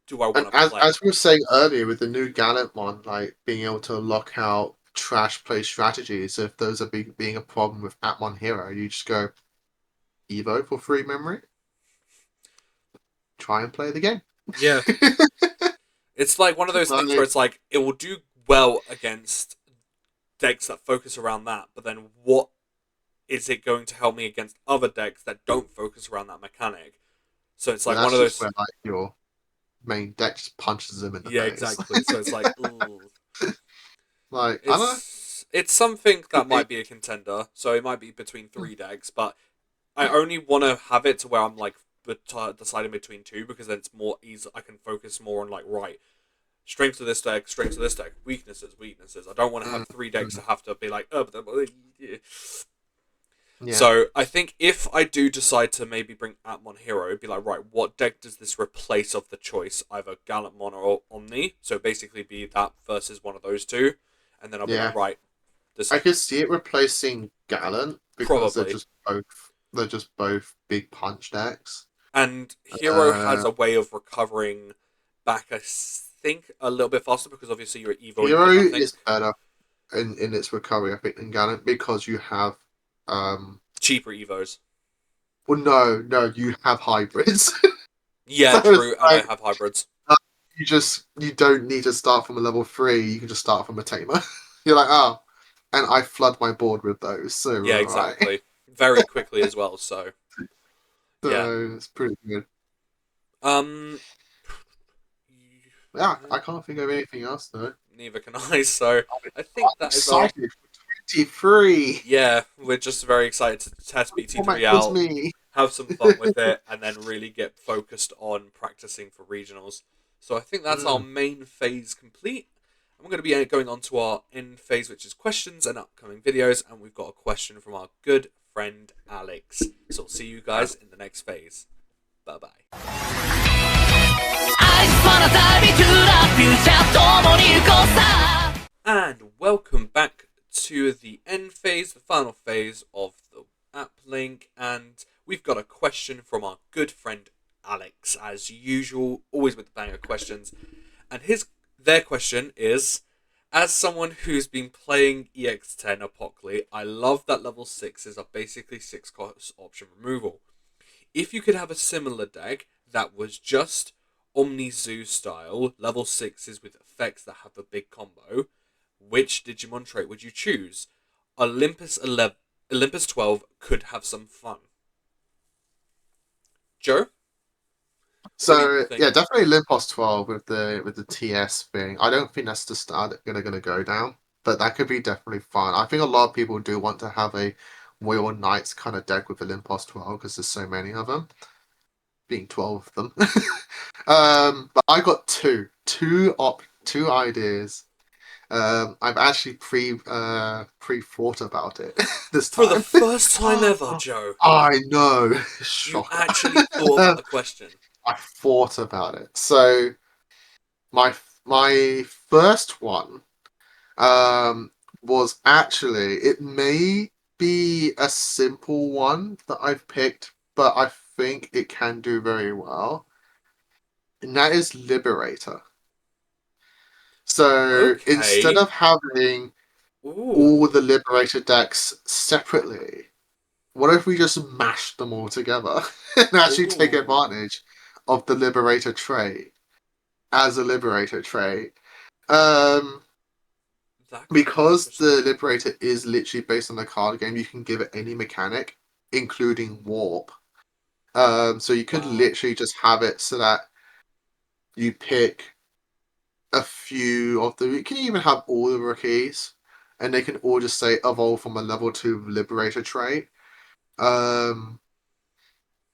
do I and want to play? as we were saying earlier with the new Gallant one, like being able to lock out trash play strategies, if those are being a problem with Atmon Hero, you just go Evo for free memory, try and play the game. Yeah, it's like one of those things where Like, it's like it will do well against decks that focus around that, but then what is it going to help me against other decks that don't focus around that mechanic? So it's but like one that's of just those. where like your main deck just punches them in the Yeah, face. exactly. So it's like, ooh. Like, I don't It's something that know. might be a contender. So it might be between three decks, but I only want to have it to where I'm like deciding between two because then it's more easy. I can focus more on like right strengths of this deck, strengths of this deck, weaknesses, weaknesses. I don't want to have three decks to have to be like, yeah. Yeah, So I think if I do decide to maybe bring Atmon Hero, it'd be like, right, what deck does this replace of the choice? Either Gallantmon or Omni. So basically be that versus one of those two. And then I'll be yeah. like, right, this I could see it replacing Gallant because probably. they're just both big punch decks. And Hero has Uh, a way of recovering back, I think, a little bit faster because obviously you're evoing for Hero nothing. is better in its recovery, I think, than Gallant because you have Cheaper evos. well no, you have hybrids. Yeah, So it's true, and I like have hybrids. uh, you don't need to start from a level 3, you can just start from a tamer. You're like, oh, and I flood my board with those, so Yeah, we're alright. exactly. Very quickly as well, so yeah. So it's pretty good. Um Yeah, I can't think of anything else though. neither can I, so I I'm think that is our. excited for 23. Yeah, we're just very excited to test Format BT3 was out, me. have some fun with it, and then really get focused on practicing for regionals. So I think that's our Mm. main phase complete. And we're going to be going on to our end phase, which is questions and upcoming videos. And we've got a question from our good friend Alex. So we'll see you guys in the next phase. Bye bye. And welcome back to the end phase, the final phase of the Applink, and we've got a question from our good friend Alex, as usual, always with the banger questions. And their question is: as someone who's been playing EX10 Apocly, I love that level 6s are basically 6-cost option removal. If you could have a similar deck that was just Omni Zoo style, level 6s with effects that have a big combo, which Digimon trait would you choose? Olympus 12 could have some fun. Joe, what do you So think? yeah, definitely Limpos 12 with the TS thing. I don't think that's the start gonna go down, but that could be definitely fun. I think a lot of people do want to have a Royal Knights kind of deck with Olympos 12 because there's so many of them, being 12 of them. But I got two ideas. I've actually pre thought about it this For the time. first time ever, Joe, I know, you shocker. actually thought about the question. I thought about it. So my my first one um was actually it may be a simple one that I've picked, but I think it can do very well. And that is Liberator. So instead Okay. of having all Ooh. the Liberator decks separately, what if we just mash them all together and actually take Ooh. advantage of the Liberator trait as a Liberator trait? Um, That could be because the interesting. Liberator is literally based on the card game, you can give it any mechanic, including warp. So you could Wow. literally just have it so that you pick a few of the. You can even have all the rookies, and they can all just say evolve from a level 2 Liberator trait. Um,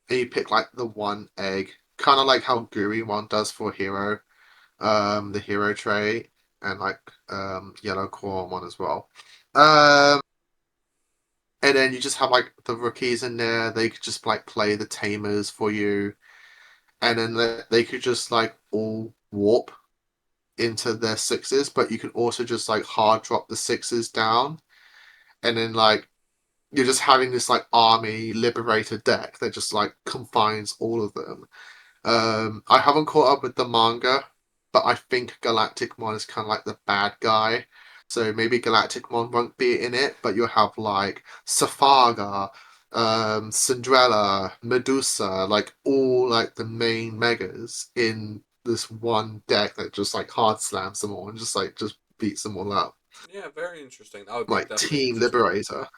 and you pick like the one egg, kind of like how Guri one does for Hero, the Hero trait. and like yellow core on one as well. And then you just have like the rookies in there. They could just like play the tamers for you, and then they could just like all warp into their sixes. But you can also just like hard drop the sixes down, and then like you're just having this like army liberator deck that just like combines all of them. I haven't caught up with the manga, but I think Galacticmon is kind of like the bad guy. So maybe Galacticmon won't be in it, but you'll have like Safaga, Cinderella, Medusa, like all like the main megas in this one deck that just like hard slams them all and just beats them all up. Yeah, very interesting. That would be Like definitely Team interesting. Liberator.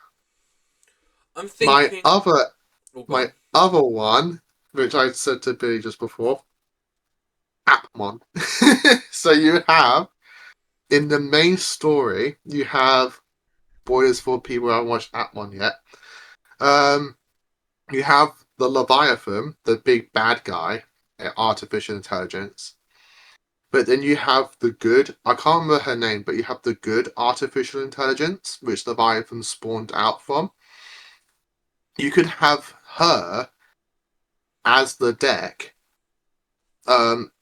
I'm My thinking. other Oh, go my on. other one, which I said to Billy just before, Appmon. So you have in the main story, you have spoilers for people who haven't watched Appmon yet. Um, you have the Leviathan, the big bad guy, artificial intelligence. But then you have the good, I can't remember her name, but you have the good artificial intelligence, which Leviathan spawned out from. You could have her as the deck,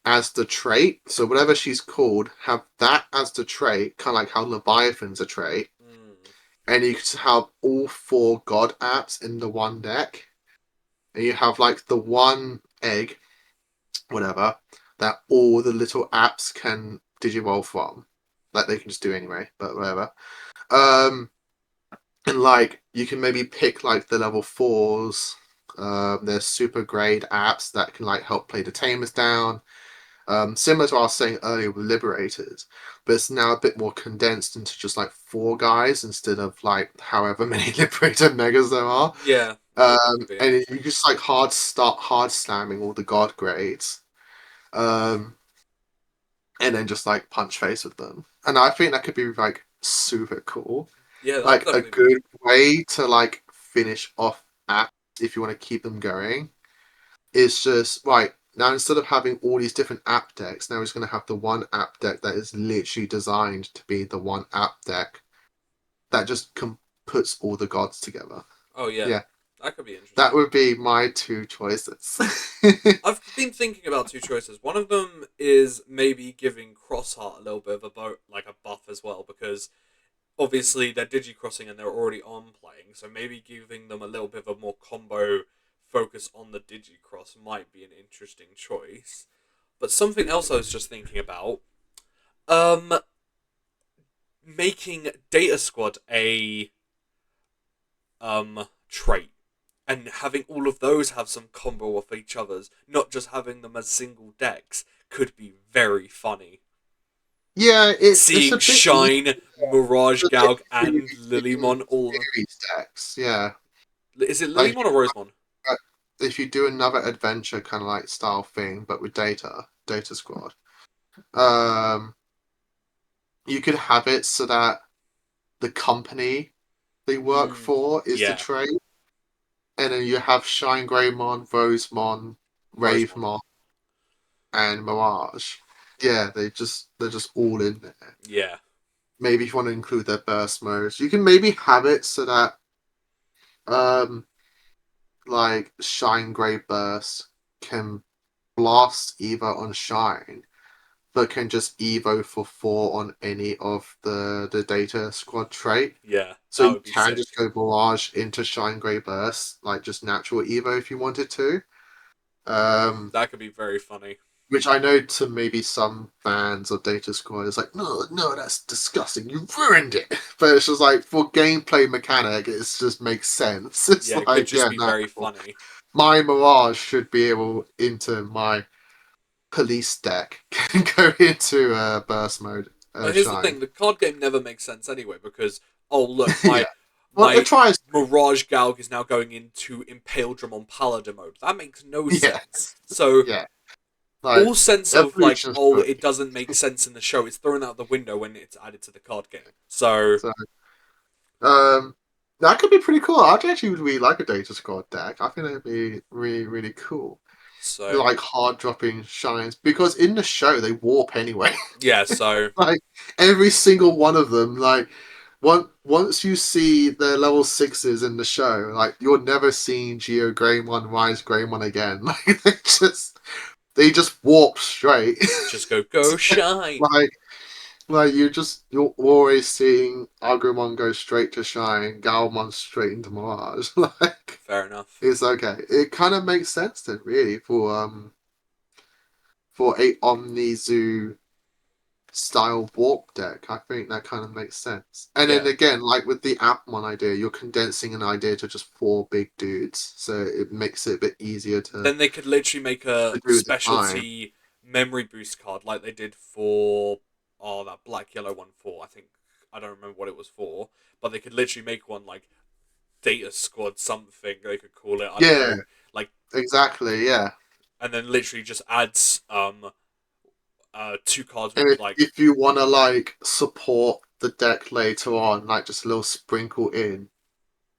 as the trait. So whatever she's called, have that as the trait, kind of like how Leviathan's a trait. Mm. And you can have all four god apps in the one deck. And you have like the one egg, whatever, that all the little apps can digivolve from. Like they can just do anyway, but whatever. Um and like you can maybe pick like the level fours. There's super grade apps that can like help play the tamers down. Similar to what I was saying earlier with Liberators, but it's now a bit more condensed into just like four guys instead of like however many Liberator megas there are. Yeah, that could be And you interesting. just like hard slamming all the god grades, um, and then just like punch face with them. And I think that could be like super cool, Yeah, that would like a definitely be. good way to like finish off apps if you want to keep them going. It's just right now instead of having all these different app decks, now he's going to have the one app deck that is literally designed to be the one app deck that just puts all the gods together. Oh yeah, Yeah, that could be that interesting. would be my two choices. I've been thinking about two choices. One of them is maybe giving Crossheart a little bit of like a buff as well, because obviously they're digicrossing and they're already on playing, so maybe giving them a little bit of a more combo focus on the digicross might be an interesting choice. But something else I was just thinking about, um, making Data Squad a trait and having all of those have some combo off each other's, not just having them as single decks, could be very funny. Yeah, it's Seeing a bit easier Shine, Mirage to get Galg, through and the Lilymon all. series decks. Yeah, Is it like Lilymon or Rosemon? if you do another adventure kind of like style thing, but with Data Squad, um, you could have it so that the company they work Mm, for is the yeah, trade, and then you have Shine Greymon, Rosemon, Rosemon. Ravemon, and Mirage. Yeah, they're just all in there. Yeah, Maybe if you want to include their burst modes, you can maybe have it so that um like Shine Grey Burst can blast either on Shine, but can just Evo for 4 on any of the Data Squad trait. yeah, So that you would be can just sick. go Mirage into Shine Grey Burst, like just natural Evo if you wanted to. Um, That could be very funny. which I know to maybe some fans of Data Squad is like, no, no, that's disgusting. You ruined it. But it's just like for gameplay mechanic, it just makes sense. It's Yeah, it could like, just yeah, be no, very funny. my Mirage should be able into my police deck can go into burst mode But here's the shine. thing: the card game never makes sense anyway, because oh look, Yeah. my Well, it my tries. Mirage Galg is now going into Impaledrum on Paladin mode. That makes no Yeah. sense. So Yeah. Like all sense of like, evolution's oh, good. it doesn't make sense in the show, is thrown out the window when it's added to the card game. So So um that could be pretty cool. I'd actually really like a Data Squad deck. I think that'd be really, really cool. So like hard dropping shines, because in the show they warp anyway. yeah, so Like every single one of them, like once you see the level 6s in the show, like you're never seeing Geo Greymon, Rise Greymon again. Like they just warp straight. just go shine. Like you're always seeing Agumon go straight to Shine, Galmon straight into Mirage. Like Fair enough. it's okay. It kind of makes sense then, really, for a Omnizu style warp deck. I think that kind of makes sense. And then Yeah. again, like with the Appmon idea, you're condensing an idea to just 4 big dudes, so it makes it a bit easier to. Then they could literally make a to do the specialty memory boost card like they did for that black yellow one for I don't remember what it was for, but they could literally make one like Data Squad something they could call it. I don't know, like exactly, yeah. and then literally just adds 2 cards And with like if you want to like support the deck later on, like just a little sprinkle in,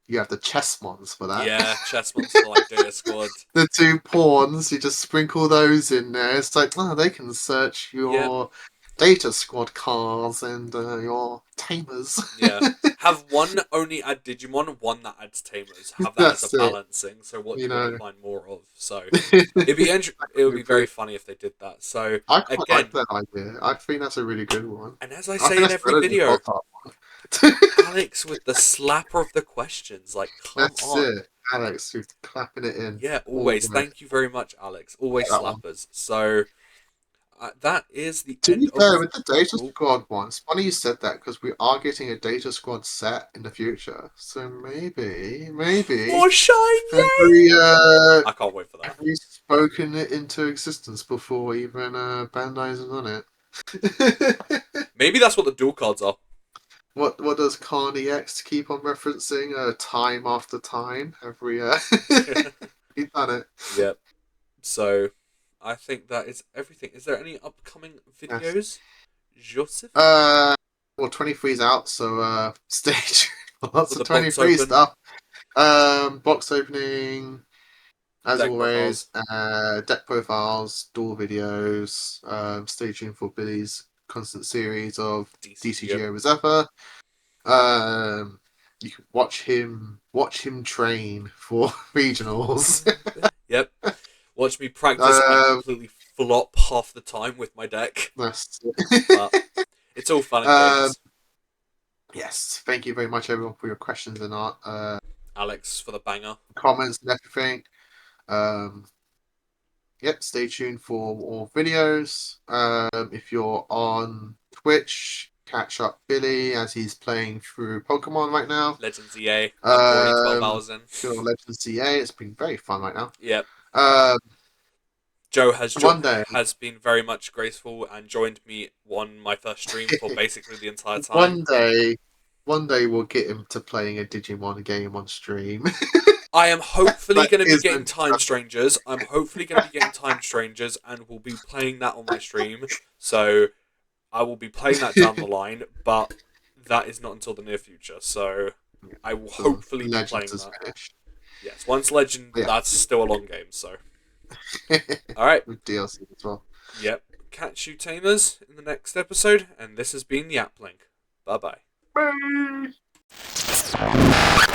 you have the chessmons for that. yeah, chess monster like Data Squad. The 2 pawns, you just sprinkle those in there. It's like, oh, they can search your Data Squad cards and your tamers. Yeah. Have one only add Digimon, one that adds tamers. Have that That's as a it. balancing. So what You you want know. to find more of. So it would be very funny if they did that. So I quite again, like that idea. I think that's a really good one. and as I I say think in that's every better than the video, Pop-Up one. Alex with the slapper of the questions. Like, come That's on. it. Alex, who's clapping it in. Yeah, always. Thank you very much, Alex. Always That one. slappers. So that is the To end be of fair, with the Data Oh. Squad one, it's funny you said that because we are getting a Data Squad set in the future. So maybe More shine, yay! I can't wait for that. have we spoken it into existence before even Bandai's on it? Maybe that's what the dual cards are. What does Carney X keep on referencing? Time after time. Every he's done it. Yep. So, I think that is everything. Is there any upcoming videos, Joseph? Well, 23's out, so stay tuned for lots For of the box 23 open. stuff. Box opening, as Deck always. Deck profiles, dual videos. Stay tuned for Billy's constant series of DCG over Zephyr. You can watch him train for regionals. Yep. Watch me practice and completely flop half the time with my deck. That's But it's all fun and games. Yes, thank you very much, everyone, for your questions and Alex for the banger. comments and everything. Yep, stay tuned for more videos. If you're on Twitch, catch up Billy as he's playing through Pokemon right now. Legends EA. I'm already 12 hours in. Good on Legends CA. It's been very fun right now. Yep. Um, Joe has one day been very much graceful and joined me on my first stream for basically the entire time. One day we'll get him to playing a Digimon game on stream. I am hopefully going to be isn't- getting Time Strangers. I'm hopefully going to be getting Time Strangers and we'll be playing that on my stream. So I will be playing that down the line, but that is not until the near future. So I will hopefully be playing Legends is that. finished. Yes, once Legend, Yeah. that's still a long game. So all right. With DLC as well. Yep. Catch you tamers in the next episode, and this has been the Applink. Bye bye. Bye.